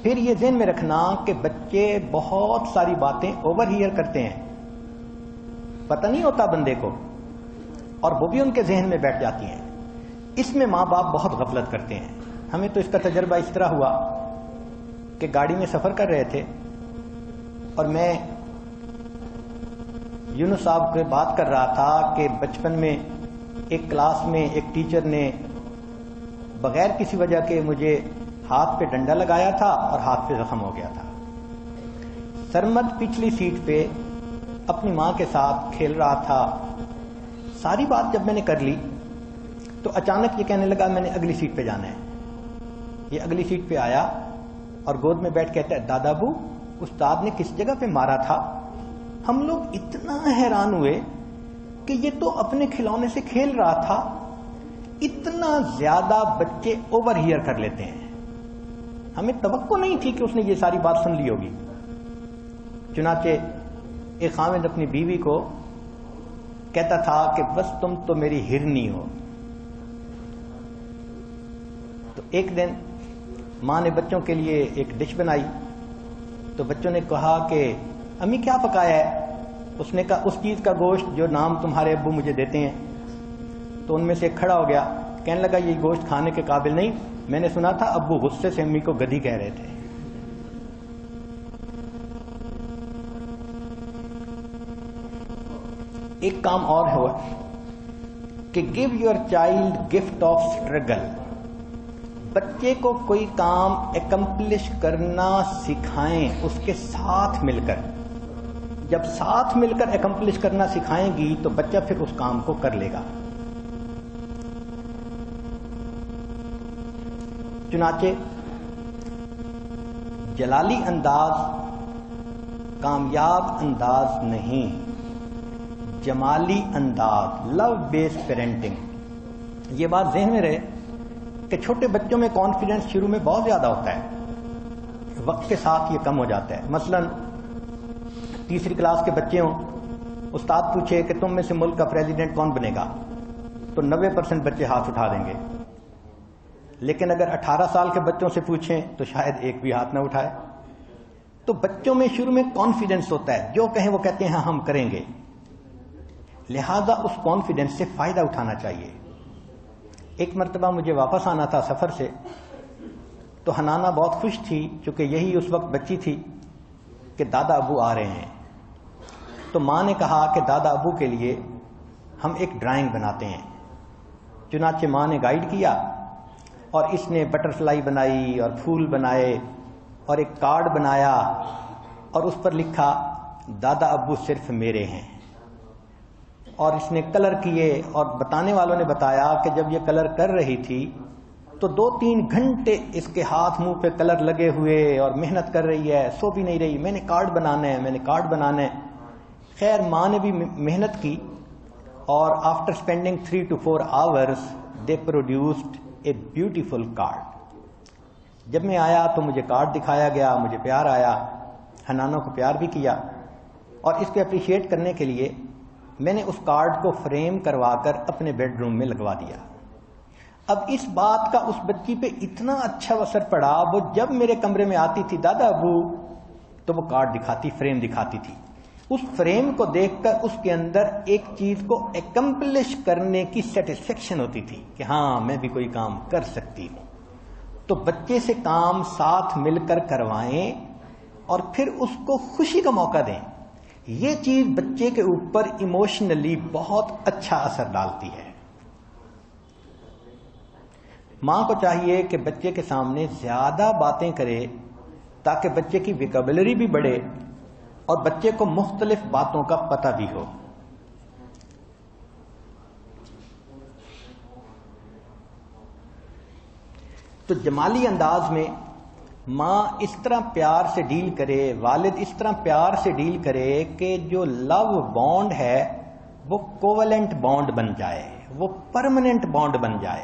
پھر یہ ذہن میں رکھنا کہ بچے بہت ساری باتیں اوور ہیئر کرتے ہیں، پتہ نہیں ہوتا بندے کو، اور وہ بھی ان کے ذہن میں بیٹھ جاتی ہیں. اس میں ماں باپ بہت غفلت کرتے ہیں. ہمیں تو اس کا تجربہ اس طرح ہوا کہ گاڑی میں سفر کر رہے تھے اور میں یونس صاحب سے بات کر رہا تھا کہ بچپن میں ایک کلاس میں ایک ٹیچر نے بغیر کسی وجہ کے مجھے ہاتھ پہ ڈنڈا لگایا تھا اور ہاتھ پہ زخم ہو گیا تھا. سرمد پچھلی سیٹ پہ اپنی ماں کے ساتھ کھیل رہا تھا. ساری بات جب میں نے کر لی تو اچانک یہ کہنے لگا میں نے اگلی سیٹ پہ جانا ہے. یہ اگلی سیٹ پہ آیا اور گود میں بیٹھ کہتا ہے دادا ابو استاد نے کس جگہ پہ مارا تھا. ہم لوگ اتنا حیران ہوئے کہ یہ تو اپنے کھلونے سے کھیل رہا تھا. اتنا زیادہ بچے اوور ہیئر کر لیتے ہیں. ہمیں توقع نہیں تھی کہ اس نے یہ ساری بات سن لی ہوگی. چنانچہ ایک خاوند اپنی بیوی کو کہتا تھا کہ بس تم تو میری ہرنی ہو. تو ایک دن ماں نے بچوں کے لیے ایک ڈش بنائی تو بچوں نے کہا کہ امی کیا پکایا ہے. اس نے کہا اس چیز کا گوشت جو نام تمہارے ابو مجھے دیتے ہیں. تو ان میں سے ایک کھڑا ہو گیا, کہنے لگا یہ گوشت کھانے کے قابل نہیں. میں نے سنا تھا ابو غصے سے امی کو گدھی کہہ رہے تھے. ایک کام اور ہوا کہ give your child gift of struggle. بچے کو کوئی کام اکمپلش کرنا سکھائیں اس کے ساتھ مل کر. جب ساتھ مل کر اکمپلش کرنا سکھائیں گی تو بچہ پھر اس کام کو کر لے گا. چنانچہ جلالی انداز کامیاب انداز نہیں, جمالی انداز, لو بیس پیرنٹنگ. یہ بات ذہن میں رہے کہ چھوٹے بچوں میں کانفیڈنس شروع میں بہت زیادہ ہوتا ہے, وقت کے ساتھ یہ کم ہو جاتا ہے. مثلا تیسری کلاس کے بچے ہوں, استاد پوچھے کہ تم میں سے ملک کا پریزیڈنٹ کون بنے گا تو 90% بچے ہاتھ اٹھا دیں گے. لیکن اگر 18 سال کے بچوں سے پوچھیں تو شاید ایک بھی ہاتھ نہ اٹھائے. تو بچوں میں شروع میں کانفیڈنس ہوتا ہے, جو کہیں وہ کہتے ہیں ہاں ہم کریں گے. لہذا اس کانفیڈنس سے فائدہ اٹھانا چاہیے. ایک مرتبہ مجھے واپس آنا تھا سفر سے, تو حنانہ بہت خوش تھی چونکہ یہی اس وقت بچی تھی کہ دادا ابو آ رہے ہیں. تو ماں نے کہا کہ دادا ابو کے لیے ہم ایک ڈرائنگ بناتے ہیں. چنانچہ ماں نے گائیڈ کیا اور اس نے بٹر فلائی بنائی اور پھول بنائے اور ایک کارڈ بنایا اور اس پر لکھا دادا ابو صرف میرے ہیں. اور اس نے کلر کیے اور بتانے والوں نے بتایا کہ جب یہ کلر کر رہی تھی تو 2-3 گھنٹے اس کے ہاتھ منہ پہ کلر لگے ہوئے اور محنت کر رہی ہے, سو بھی نہیں رہی, میں نے کارڈ بنانا ہے, میں نے کارڈ بنانا ہے. خیر ماں نے بھی محنت کی اور after spending 3 to 4 hours they produced a beautiful card. جب میں آیا تو مجھے کارڈ دکھایا گیا, مجھے پیار آیا, حنانہ کو پیار بھی کیا, اور اس کو اپریشیٹ کرنے کے لیے میں نے اس کارڈ کو فریم کروا کر اپنے بیڈ روم میں لگوا دیا. اب اس بات کا اس بچی پہ اتنا اچھا اثر پڑا, وہ جب میرے کمرے میں آتی تھی دادا ابو تو وہ کارڈ دکھاتی, فریم دکھاتی تھی. اس فریم کو دیکھ کر اس کے اندر ایک چیز کو اکمپلش کرنے کی سیٹسفیکشن ہوتی تھی کہ ہاں میں بھی کوئی کام کر سکتی ہوں. تو بچے سے کام ساتھ مل کر کروائیں اور پھر اس کو خوشی کا موقع دیں. یہ چیز بچے کے اوپر ایموشنلی بہت اچھا اثر ڈالتی ہے. ماں کو چاہیے کہ بچے کے سامنے زیادہ باتیں کرے تاکہ بچے کی ویکیبلری بھی بڑھے اور بچے کو مختلف باتوں کا پتہ بھی ہو. تو جمالی انداز میں ماں اس طرح پیار سے ڈیل کرے, والد اس طرح پیار سے ڈیل کرے کہ جو لو بانڈ ہے وہ کوولنٹ بانڈ بن جائے, وہ پرماننٹ بانڈ بن جائے,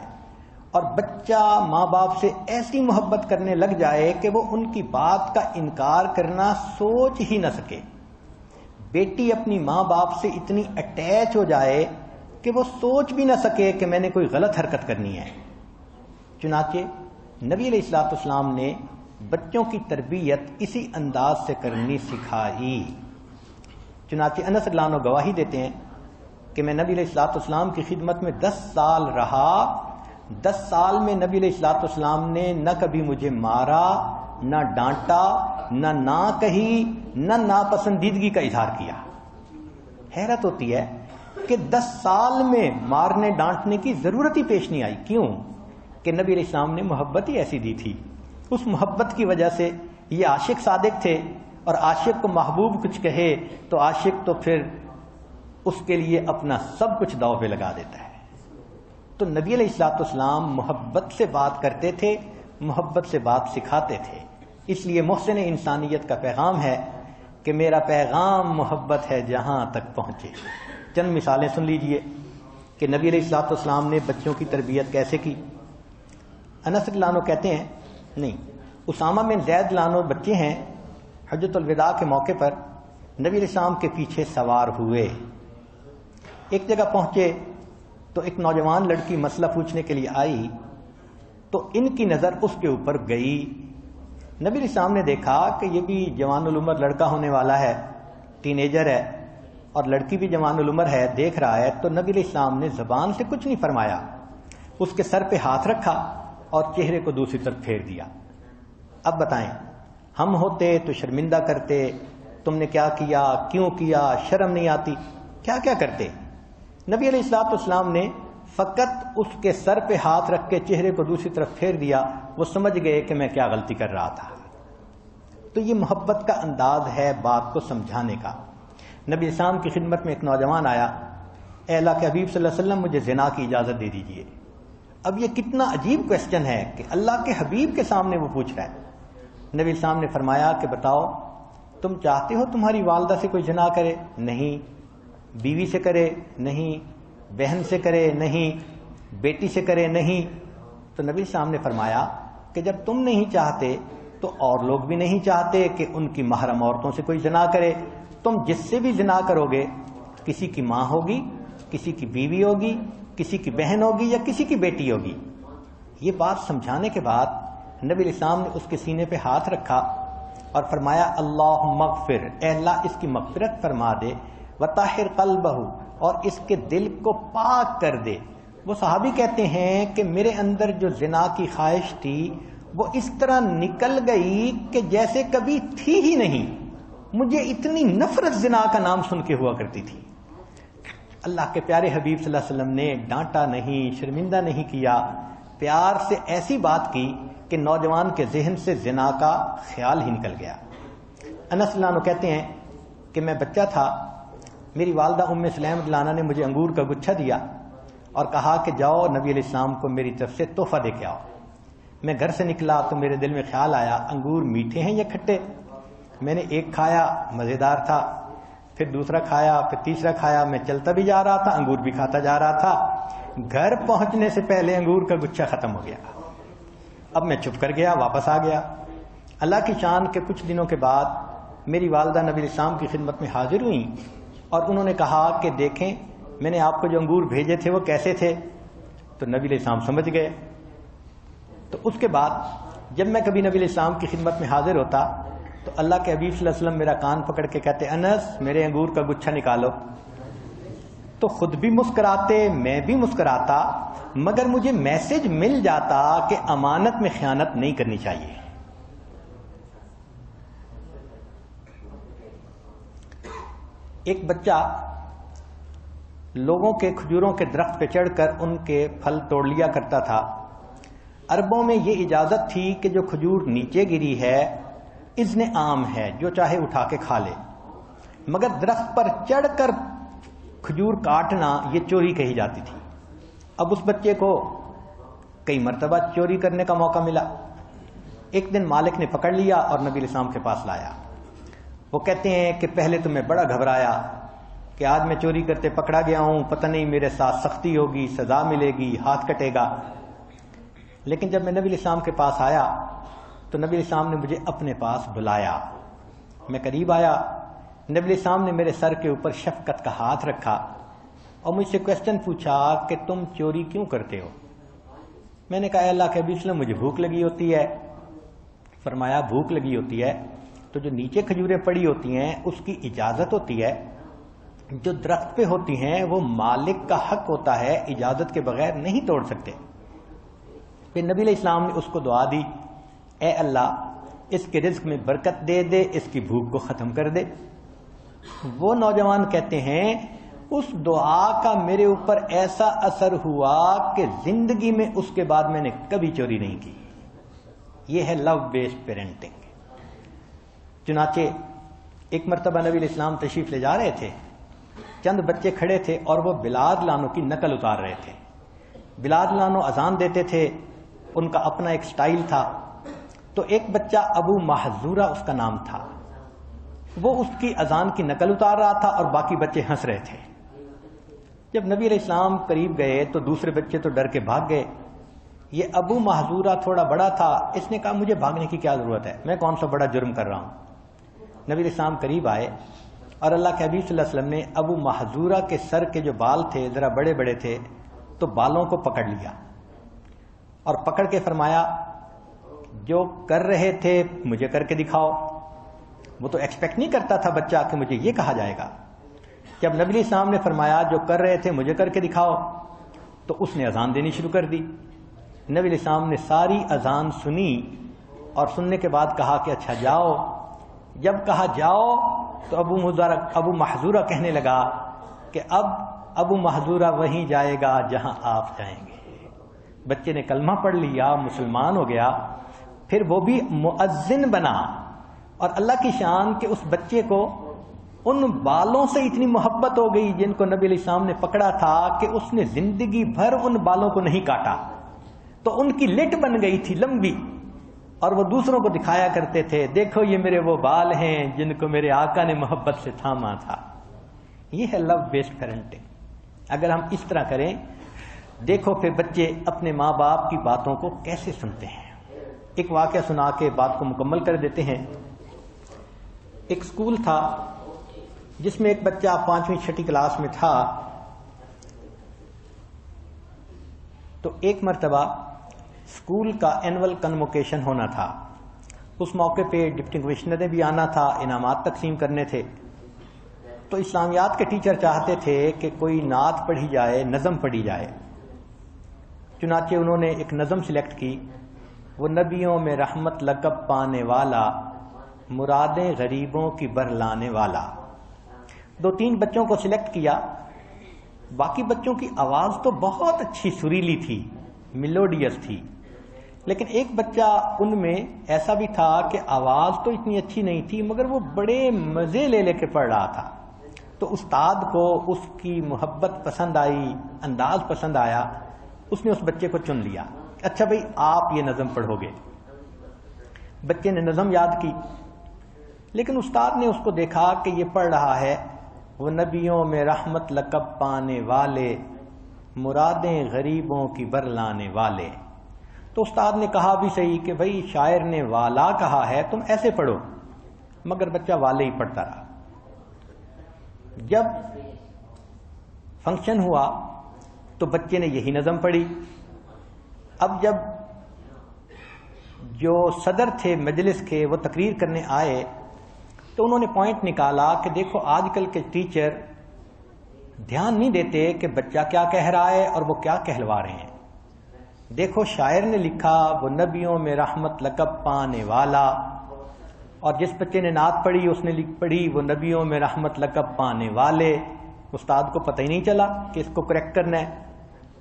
اور بچہ ماں باپ سے ایسی محبت کرنے لگ جائے کہ وہ ان کی بات کا انکار کرنا سوچ ہی نہ سکے. بیٹی اپنی ماں باپ سے اتنی اٹیچ ہو جائے کہ وہ سوچ بھی نہ سکے کہ میں نے کوئی غلط حرکت کرنی ہے. چنانچہ نبی علیہ الصلوۃ والسلام نے بچوں کی تربیت اسی انداز سے کرنی سکھائی. چنانچہ انس رضی اللہ عنہ گواہی دیتے ہیں کہ میں نبی علیہ الصلوۃ والسلام کی خدمت میں 10 سال رہا, 10 سال میں نبی علیہ الصلوۃ والسلام نے نہ کبھی مجھے مارا، نہ ڈانٹا، نہ کہی، نہ ناپسندیدگی کا اظہار کیا۔ حیرت ہوتی ہے کہ 10 سال میں مارنے ڈانٹنے کی ضرورت ہی پیش نہیں آئی۔ کیوں؟ کہ نبی علیہ السلام نے محبت ہی ایسی دی تھی۔ اس محبت کی وجہ سے یہ عاشق صادق تھے، اور عاشق کو محبوب کچھ کہے تو عاشق تو پھر اس کے لیے اپنا سب کچھ داؤ پہ لگا دیتا ہے۔ تو نبی علیہ الصلوۃ والسلام محبت سے بات کرتے تھے، محبت سے بات سکھاتے تھے۔ اس لیے محسن انسانیت کا پیغام ہے کہ میرا پیغام محبت ہے جہاں تک پہنچے۔ چند مثالیں سن لیجئے کہ نبی علیہ الصلوۃ والسلام نے بچوں کی تربیت کیسے کی۔ انس رضی اللہ عنہ کہتے ہیں، نہیں، اسامہ بن زید رضی اللہ عنہ بچے ہیں، حجۃ الوداع کے موقع پر نبی علیہ السلام کے پیچھے سوار ہوئے۔ ایک جگہ پہنچے تو ایک نوجوان لڑکی مسئلہ پوچھنے کے لیے آئی، تو ان کی نظر اس کے اوپر گئی۔ نبی علیہ السلام نے دیکھا کہ یہ بھی جوان العمر لڑکا ہونے والا ہے، ٹین ایجر ہے، اور لڑکی بھی جوان العمر ہے، دیکھ رہا ہے، تو نبی علیہ السلام نے زبان سے کچھ نہیں فرمایا، اس کے سر پہ ہاتھ رکھا اور چہرے کو دوسری طرف پھیر دیا۔ اب بتائیں، ہم ہوتے تو شرمندہ کرتے، تم نے کیا کیا، کیوں کیا، شرم نہیں آتی، کیا کیا کرتے۔ نبی علیہ الصلوۃ والسلام نے فقط اس کے سر پہ ہاتھ رکھ کے چہرے کو دوسری طرف پھیر دیا، وہ سمجھ گئے کہ میں کیا غلطی کر رہا تھا۔ تو یہ محبت کا انداز ہے بات کو سمجھانے کا۔ نبی اسلام کی خدمت میں ایک نوجوان آیا، اے اللہ کے حبیب صلی اللہ علیہ وسلم مجھے زنا کی اجازت دے دیجئے۔ اب یہ کتنا عجیب کویسچن ہے کہ اللہ کے حبیب کے سامنے وہ پوچھ رہا ہے۔ نبی اسلام نے فرمایا کہ بتاؤ تم چاہتے ہو تمہاری والدہ سے کوئی زنا کرے؟ نہیں۔ بیوی سے کرے؟ نہیں۔ بہن سے کرے؟ نہیں۔ بیٹی سے کرے؟ نہیں۔ تو نبی اسلام نے فرمایا کہ جب تم نہیں چاہتے تو اور لوگ بھی نہیں چاہتے کہ ان کی محرم عورتوں سے کوئی زنا کرے۔ تم جس سے بھی زنا کرو گے، کسی کی ماں ہوگی، کسی کی بیوی ہوگی، کسی کی بہن ہوگی یا کسی کی بیٹی ہوگی۔ یہ بات سمجھانے کے بعد نبی علیہ السلام نے اس کے سینے پہ ہاتھ رکھا اور فرمایا اللہم اغفر، اے اللہ اس کی مغفرت فرما دے، وطہر قلبہ، اور اس کے دل کو پاک کر دے۔ وہ صحابی کہتے ہیں کہ میرے اندر جو زنا کی خواہش تھی وہ اس طرح نکل گئی کہ جیسے کبھی تھی ہی نہیں۔ مجھے اتنی نفرت زنا کا نام سن کے ہوا کرتی تھی۔ اللہ کے پیارے حبیب صلی اللہ علیہ وسلم نے ڈانٹا نہیں، شرمندہ نہیں کیا، پیار سے ایسی بات کی کہ نوجوان کے ذہن سے زنا کا خیال ہی نکل گیا۔ انس رضی اللہ عنہ کہتے ہیں کہ میں بچہ تھا، میری والدہ ام سلیم رضی اللہ عنہ نے مجھے انگور کا گچھا دیا اور کہا کہ جاؤ نبی علیہ السلام کو میری طرف سے تحفہ دے کے آؤ۔ میں گھر سے نکلا تو میرے دل میں خیال آیا انگور میٹھے ہیں یا کھٹے۔ میں نے ایک کھایا، مزیدار تھا، پھر دوسرا کھایا، پھر تیسرا کھایا، میں چلتا بھی جا رہا تھا، انگور بھی کھاتا جا رہا تھا۔ گھر پہنچنے سے پہلے انگور کا گچھا ختم ہو گیا۔ اب میں چپ کر گیا، واپس آ گیا۔ اللہ کی شان کے کچھ دنوں کے بعد میری والدہ نبی علیہ السلام کی خدمت میں حاضر ہوئیں اور انہوں نے کہا کہ دیکھیں میں نے آپ کو جو انگور بھیجے تھے وہ کیسے تھے؟ تو نبی علیہ السلام سمجھ گئے۔ تو اس کے بعد جب میں کبھی نبی علیہ السلام کی خدمت میں حاضر ہوتا تو اللہ کے حبیب صلی اللہ علیہ وسلم میرا کان پکڑ کے کہتے انس میرے انگور کا گچھا نکالو، تو خود بھی مسکراتے، میں بھی مسکراتا، مگر مجھے میسج مل جاتا کہ امانت میں خیانت نہیں کرنی چاہیے۔ ایک بچہ لوگوں کے کھجوروں کے درخت پہ چڑھ کر ان کے پھل توڑ لیا کرتا تھا۔ عربوں میں یہ اجازت تھی کہ جو کھجور نیچے گری ہے اذن عام ہے، جو چاہے اٹھا کے کھا لے، مگر درخت پر چڑھ کر کھجور کاٹنا یہ چوری کہی جاتی تھی۔ اب اس بچے کو کئی مرتبہ چوری کرنے کا موقع ملا۔ ایک دن مالک نے پکڑ لیا اور نبی علیہ السلام کے پاس لایا۔ وہ کہتے ہیں کہ پہلے تو میں بڑا گھبرایا کہ آج میں چوری کرتے پکڑا گیا ہوں، پتہ نہیں میرے ساتھ سختی ہوگی، سزا ملے گی، ہاتھ کٹے گا۔ لیکن جب میں نبی علیہ السلام کے پاس آیا تو نبی علیہ السلام نے مجھے اپنے پاس بلایا۔ میں قریب آیا، نبی علیہ السلام نے میرے سر کے اوپر شفقت کا ہاتھ رکھا اور مجھ سے کویسچن پوچھا کہ تم چوری کیوں کرتے ہو؟ میں نے کہا اے اللہ کے حبیب صلی اللہ علیہ وسلم مجھے بھوک لگی ہوتی ہے۔ فرمایا بھوک لگی ہوتی ہے تو جو نیچے کھجوریں پڑی ہوتی ہیں اس کی اجازت ہوتی ہے، جو درخت پہ ہوتی ہیں وہ مالک کا حق ہوتا ہے، اجازت کے بغیر نہیں توڑ سکتے۔ پھر نبی علیہ السلام نے اس کو دعا دی، اے اللہ اس کے رزق میں برکت دے دے، اس کی بھوک کو ختم کر دے۔ وہ نوجوان کہتے ہیں اس دعا کا میرے اوپر ایسا اثر ہوا کہ زندگی میں اس کے بعد میں نے کبھی چوری نہیں کی۔ یہ ہے لو بیسڈ پیرنٹنگ۔ چنانچہ ایک مرتبہ نبی علیہ السلام تشریف لے جا رہے تھے، چند بچے کھڑے تھے اور وہ بلال لانو کی نقل اتار رہے تھے۔ بلال لانو اذان دیتے تھے، ان کا اپنا ایک سٹائل تھا، تو ایک بچہ ابو محذورہ اس کا نام تھا، وہ اس کی اذان کی نقل اتار رہا تھا اور باقی بچے ہنس رہے تھے۔ جب نبی علیہ السلام قریب گئے تو دوسرے بچے تو ڈر کے بھاگ گئے۔ یہ ابو محذورہ تھوڑا بڑا تھا، اس نے کہا مجھے بھاگنے کی کیا ضرورت ہے، میں کون سا بڑا جرم کر رہا ہوں۔ نبی علیہ السلام قریب آئے اور اللہ کے حبیب صلی اللہ علیہ وسلم نے ابو محذورہ کے سر کے جو بال تھے ذرا بڑے بڑے تھے، تو بالوں کو پکڑ لیا اور پکڑ کے فرمایا جو کر رہے تھے مجھے کر کے دکھاؤ۔ وہ تو ایکسپیکٹ نہیں کرتا تھا بچہ کہ مجھے یہ کہا جائے گا۔ جب نبی علیہ السلام نے فرمایا جو کر رہے تھے مجھے کر کے دکھاؤ، تو اس نے اذان دینی شروع کر دی۔ نبی علیہ السلام نے ساری اذان سنی اور سننے کے بعد کہا کہ اچھا جاؤ۔ جب کہا جاؤ تو ابو محذورہ کہنے لگا کہ اب ابو محذورہ وہیں جائے گا جہاں آپ جائیں گے۔ بچے نے کلمہ پڑھ لیا، مسلمان ہو گیا، پھر وہ بھی مؤذن بنا۔ اور اللہ کی شان کہ اس بچے کو ان بالوں سے اتنی محبت ہو گئی جن کو نبی علیہ السلام نے پکڑا تھا کہ اس نے زندگی بھر ان بالوں کو نہیں کاٹا، تو ان کی لٹ بن گئی تھی لمبی، اور وہ دوسروں کو دکھایا کرتے تھے دیکھو یہ میرے وہ بال ہیں جن کو میرے آقا نے محبت سے تھاما تھا۔ یہ ہے لو بیسڈ پیرنٹنگ۔ اگر ہم اس طرح کریں، دیکھو پھر بچے اپنے ماں باپ کی باتوں کو کیسے سنتے ہیں۔ ایک واقعہ سنا کے بات کو مکمل کر دیتے ہیں۔ ایک اسکول تھا جس میں ایک بچہ 5ویں 6ٹھی کلاس میں تھا، تو ایک مرتبہ اسکول کا اینول کنووکیشن ہونا تھا۔ اس موقع پہ ڈپٹی کمشنر نے بھی آنا تھا، انعامات تقسیم کرنے تھے۔ تو اسلامیات کے ٹیچر چاہتے تھے کہ کوئی نعت پڑھی جائے، نظم پڑھی جائے۔ چنانچہ انہوں نے ایک نظم سلیکٹ کی، وہ نبیوں میں رحمت لقب پانے والا، مرادیں غریبوں کی برلانے والا۔ 2-3 بچوں کو سلیکٹ کیا۔ باقی بچوں کی آواز تو بہت اچھی سریلی تھی، میلوڈیس تھی، لیکن ایک بچہ ان میں ایسا بھی تھا کہ آواز تو اتنی اچھی نہیں تھی مگر وہ بڑے مزے لے کے پڑھ رہا تھا۔ تو استاد کو اس کی محبت پسند آئی، انداز پسند آیا، اس نے اس بچے کو چن لیا۔ اچھا بھئی آپ یہ نظم پڑھو گے۔ بچے نے نظم یاد کی، لیکن استاد نے اس کو دیکھا کہ یہ پڑھ رہا ہے وہ نبیوں میں رحمت لقب پانے والے، مرادیں غریبوں کی برلانے والے۔ تو استاد نے کہا بھی صحیح کہ بھئی شاعر نے والا کہا ہے، تم ایسے پڑھو، مگر بچہ والے ہی پڑھتا رہا۔ جب فنکشن ہوا تو بچے نے یہی نظم پڑھی۔ اب جب جو صدر تھے مجلس کے وہ تقریر کرنے آئے تو انہوں نے پوائنٹ نکالا کہ دیکھو آج کل کے ٹیچر دھیان نہیں دیتے کہ بچہ کیا کہہ رہا ہے اور وہ کیا کہلوا رہے ہیں۔ دیکھو شاعر نے لکھا وہ نبیوں میں رحمت لقب پانے والا، اور جس بچے نے نعت پڑھی اس نے پڑھی وہ نبیوں میں رحمت لقب پانے والے۔ استاد کو پتہ ہی نہیں چلا کہ اس کو کریکٹ کرنا ہے۔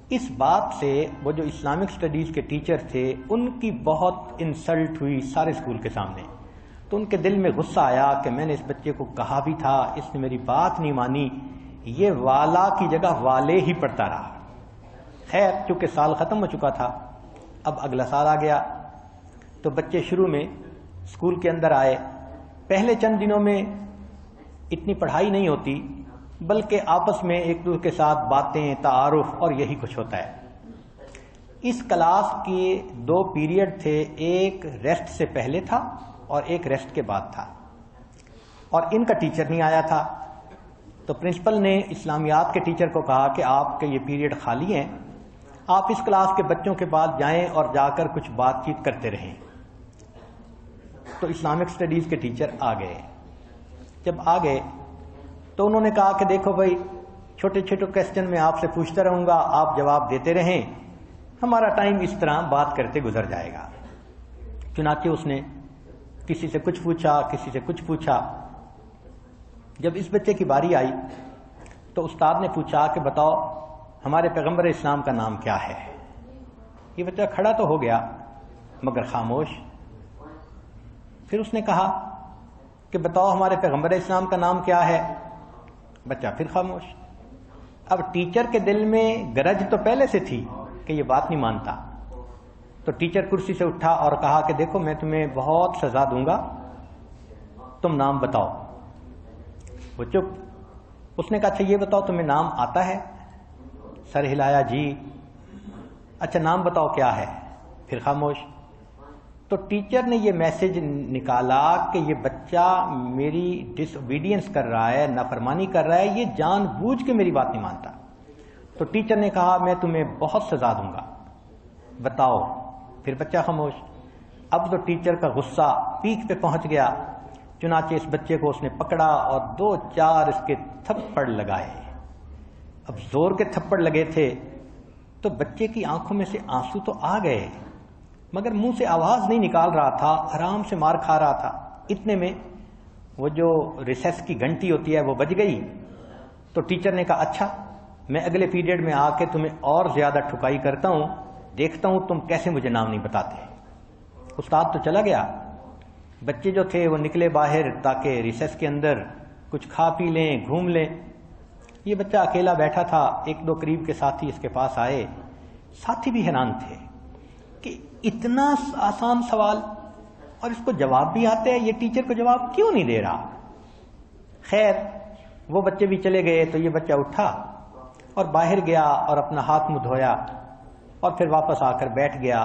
اس بات سے وہ جو اسلامک اسٹڈیز کے ٹیچر تھے ان کی بہت انسلٹ ہوئی سارے اسکول کے سامنے۔ تو ان کے دل میں غصہ آیا کہ میں نے اس بچے کو کہا بھی تھا، اس نے میری بات نہیں مانی، یہ والا کی جگہ والے ہی پڑھتا رہا۔ خیر چونکہ سال ختم ہو چکا تھا، اب اگلا سال آ گیا تو بچے شروع میں اسکول کے اندر آئے۔ پہلے چند دنوں میں اتنی پڑھائی نہیں ہوتی، بلکہ آپس میں ایک دوسرے کے ساتھ باتیں، تعارف اور یہی کچھ ہوتا ہے۔ اس کلاس کے 2 پیریڈ تھے، ایک ریسٹ سے پہلے تھا اور ایک ریسٹ کے بعد تھا، اور ان کا ٹیچر نہیں آیا تھا۔ تو پرنسپل نے اسلامیات کے ٹیچر کو کہا کہ آپ کے یہ پیریڈ خالی ہیں، آپ اس کلاس کے بچوں کے بعد جائیں اور جا کر کچھ بات چیت کرتے رہیں۔ تو اسلامک اسٹڈیز کے ٹیچر آ گئے۔ جب آ گئے تو انہوں نے کہا کہ دیکھو بھائی چھوٹے چھوٹے کوسچن میں آپ سے پوچھتا رہوں گا، آپ جواب دیتے رہیں، ہمارا ٹائم اس طرح بات کرتے گزر جائے گا۔ چنانچہ اس نے کسی سے کچھ پوچھا، کسی سے کچھ پوچھا۔ جب اس بچے کی باری آئی تو استاد نے پوچھا کہ بتاؤ ہمارے پیغمبر اسلام کا نام کیا ہے؟ یہ بچہ کھڑا تو ہو گیا مگر خاموش۔ پھر اس نے کہا کہ بتاؤ ہمارے پیغمبر اسلام کا نام کیا ہے؟ بچہ پھر خاموش۔ اب ٹیچر کے دل میں گرج تو پہلے سے تھی کہ یہ بات نہیں مانتا، تو ٹیچر کرسی سے اٹھا اور کہا کہ دیکھو میں تمہیں بہت سزا دوں گا، تم نام بتاؤ۔ وہ چپ۔ اس نے کہا اچھا یہ بتاؤ تمہیں نام آتا ہے؟ سر ہلایا جی۔ اچھا نام بتاؤ کیا ہے؟ پھر خاموش۔ تو ٹیچر نے یہ میسج نکالا کہ یہ بچہ میری ڈس اوبیڈینس کر رہا ہے، نافرمانی کر رہا ہے، یہ جان بوجھ کے میری بات نہیں مانتا۔ تو ٹیچر نے کہا میں تمہیں بہت سزا دوں گا، بتاؤ۔ پھر بچہ خاموش۔ اب تو ٹیچر کا غصہ پیک پہ پہنچ گیا، چنانچہ اس بچے کو اس نے پکڑا اور 2-4 اس کے تھپڑ لگائے۔ اب زور کے تھپڑ لگے تھے تو بچے کی آنکھوں میں سے آنسو تو آ گئے مگر منہ سے آواز نہیں نکال رہا تھا، آرام سے مار کھا رہا تھا۔ اتنے میں وہ جو ریسیس کی گھنٹی ہوتی ہے وہ بج گئی۔ تو ٹیچر نے کہا اچھا میں اگلے پیریڈ میں آ کے تمہیں اور زیادہ ٹھکائی کرتا ہوں، دیکھتا ہوں تم کیسے مجھے نام نہیں بتاتے۔ استاد تو چلا گیا، بچے جو تھے وہ نکلے باہر تاکہ ریسیس کے اندر کچھ کھا پی لیں، گھوم لیں۔ یہ بچہ اکیلا بیٹھا تھا، 1-2 قریب کے ساتھی اس کے پاس آئے، ساتھی بھی حیران تھے کہ اتنا آسان سوال اور اس کو جواب بھی آتا ہے، یہ ٹیچر کو جواب کیوں نہیں دے رہا؟ خیر وہ بچے بھی چلے گئے تو یہ بچہ اٹھا اور باہر گیا اور اپنا ہاتھ منہ دھویا اور پھر واپس آ کر بیٹھ گیا۔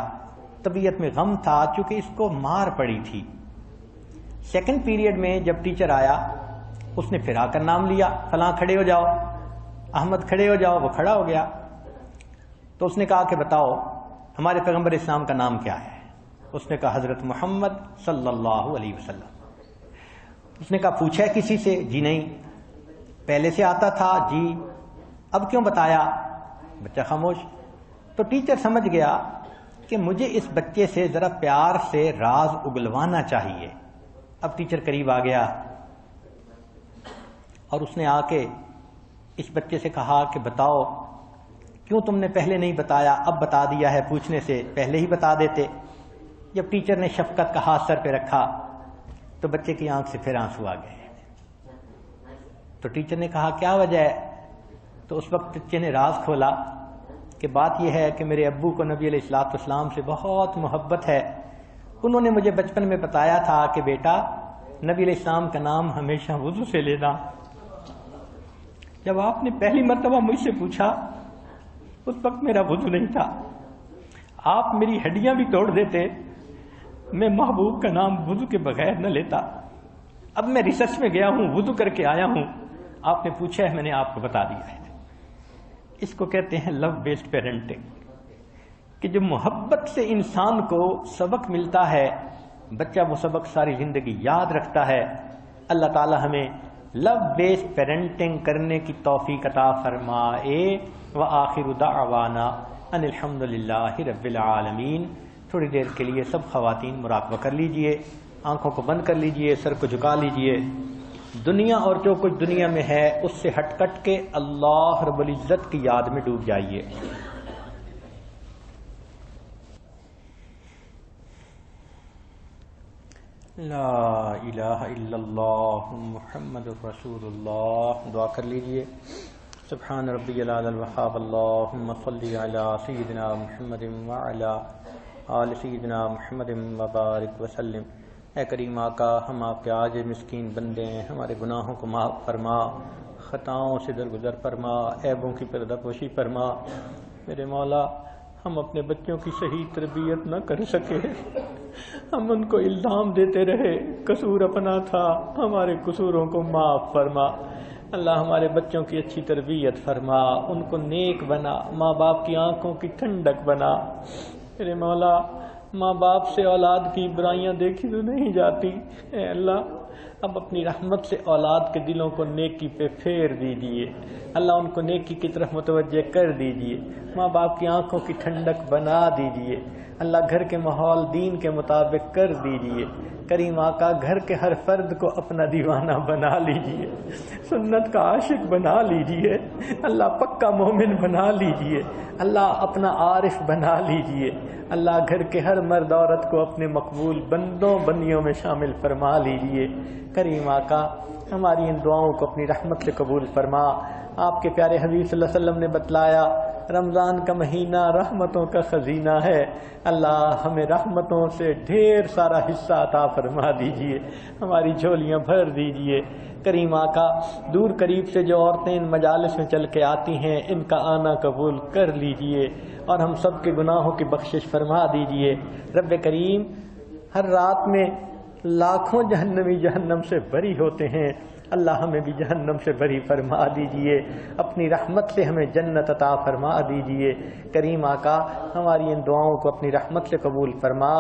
طبیعت میں غم تھا چونکہ اس کو مار پڑی تھی۔ سیکنڈ پیریڈ میں جب ٹیچر آیا اس نے پھر آ کر نام لیا، فلاں کھڑے ہو جاؤ، احمد کھڑے ہو جاؤ، وہ کھڑا ہو گیا۔ تو اس نے کہا کہ بتاؤ ہمارے پیغمبر اسلام کا نام کیا ہے؟ اس نے کہا حضرت محمد صلی اللہ علیہ وسلم۔ اس نے کہا پوچھا ہے کسی سے؟ جی نہیں۔ پہلے سے آتا تھا؟ جی۔ اب کیوں بتایا؟ بچہ خاموش۔ تو ٹیچر سمجھ گیا کہ مجھے اس بچے سے ذرا پیار سے راز اگلوانا چاہیے۔ اب ٹیچر قریب آ گیا اور اس نے آ کے اس بچے سے کہا کہ بتاؤ کیوں تم نے پہلے نہیں بتایا، اب بتا دیا ہے، پوچھنے سے پہلے ہی بتا دیتے۔ جب ٹیچر نے شفقت کا ہاتھ سر پہ رکھا تو بچے کی آنکھ سے پھر آنسو آ گئے۔ تو ٹیچر نے کہا کیا وجہ ہے؟ تو اس وقت بچے نے راز کھولا کہ بات یہ ہے کہ میرے ابو کو نبی علیہ الصلوۃ والسلام سے بہت محبت ہے، انہوں نے مجھے بچپن میں بتایا تھا کہ بیٹا نبی علیہ السلام کا نام ہمیشہ وضو سے لینا۔ جب آپ نے پہلی مرتبہ مجھ سے پوچھا اس وقت میرا وضو نہیں تھا، آپ میری ہڈیاں بھی توڑ دیتے، میں محبوب کا نام وضو کے بغیر نہ لیتا۔ اب میں ریسرچ میں گیا ہوں، وضو کر کے آیا ہوں، آپ نے پوچھا ہے میں نے آپ کو بتا دیا ہے۔ اس کو کہتے ہیں لو بیسڈ پیرنٹنگ، کہ جو محبت سے انسان کو سبق ملتا ہے بچہ وہ سبق ساری زندگی یاد رکھتا ہے۔ اللہ تعالی ہمیں لو بیسڈ پیرنٹنگ کرنے کی توفیق عطا فرمائے۔ وآخر دعوانا ان الحمد للہ رب العالمین۔ تھوڑی دیر کے لیے سب خواتین مراقبہ کر لیجئے، آنکھوں کو بند کر لیجئے، سر کو جھکا لیجئے، دنیا اور جو کچھ دنیا میں ہے اس سے ہٹ کٹ کے اللہ رب العزت کی یاد میں ڈوب جائیے۔ لا الہ الا اللہ محمد رسول اللہ۔ دعا کر لیجئے۔ سبحان ربی العلی الوہاب، اللہم صلی علی سیدنا محمد وعلی آل سیدنا محمد وبارک وسلم۔ اے کریم آقا، ہم آپ کے عاجز مسکین بندے ہیں، ہمارے گناہوں کو معاف فرما، خطاؤں سے درگزر فرما، عیبوں کی پردہ پوشی فرما۔ میرے مولا ہم اپنے بچوں کی صحیح تربیت نہ کر سکے، ہم ان کو الزام دیتے رہے، قصور اپنا تھا، ہمارے قصوروں کو معاف فرما۔ اللہ ہمارے بچوں کی اچھی تربیت فرما، ان کو نیک بنا، ماں باپ کی آنکھوں کی ٹھنڈک بنا۔ میرے مولا ماں باپ سے اولاد کی برائیاں دیکھی تو نہیں جاتی، اے اللہ اب اپنی رحمت سے اولاد کے دلوں کو نیکی پہ پھیر دیجئے، اللہ ان کو نیکی کی طرف متوجہ کر دیجئے، ماں باپ کی آنکھوں کی ٹھنڈک بنا دیجئے، اللہ گھر کے ماحول دین کے مطابق کر دیجئے، کریم آقا گھر کے ہر فرد کو اپنا دیوانہ بنا لیجئے، سنت کا عاشق بنا لیجئے، اللہ پکا مومن بنا لیجئے، اللہ اپنا عارف بنا لیجئے، اللہ گھر کے ہر مرد عورت کو اپنے مقبول بندوں بندیوں میں شامل فرما لیجئے، کریم آقا ہماری ان دعاؤں کو اپنی رحمت سے قبول فرما۔ آپ کے پیارے حبیب صلی اللہ علیہ وسلم نے بتلایا رمضان کا مہینہ رحمتوں کا خزینہ ہے، اللہ ہمیں رحمتوں سے ڈھیر سارا حصہ عطا فرما دیجئے، ہماری جھولیاں بھر دیجئے، کریم آقا دور قریب سے جو عورتیں ان مجالس میں چل کے آتی ہیں ان کا آنا قبول کر لیجئے اور ہم سب کے گناہوں کی بخشش فرما دیجئے۔ رب کریم ہر رات میں لاکھوں جہنمی جہنم سے بری ہوتے ہیں، اللہ ہمیں بھی جہنم سے بری فرما دیجئے، اپنی رحمت سے ہمیں جنت عطا فرما دیجئے، کریم آقا ہماری ان دعاؤں کو اپنی رحمت سے قبول فرما،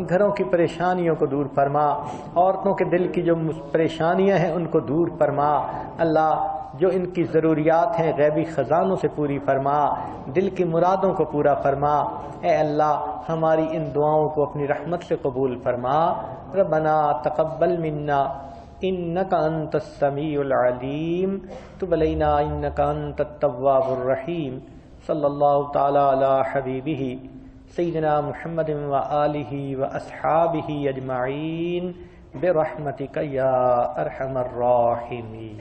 گھروں کی پریشانیوں کو دور فرما، عورتوں کے دل کی جو پریشانیاں ہیں ان کو دور فرما، اللہ جو ان کی ضروریات ہیں غیبی خزانوں سے پوری فرما، دل کی مرادوں کو پورا فرما، اے اللہ ہماری ان دعاؤں کو اپنی رحمت سے قبول فرما، ربنا تقبل منا انک انت السمیع العلیم تب علینا انک انت التواب الرحیم، صلی اللہ تعالی علی حبیبہ سیدنا محمد وآلہ واصحابہ اجمعین برحمتک یا ارحم الراحمین۔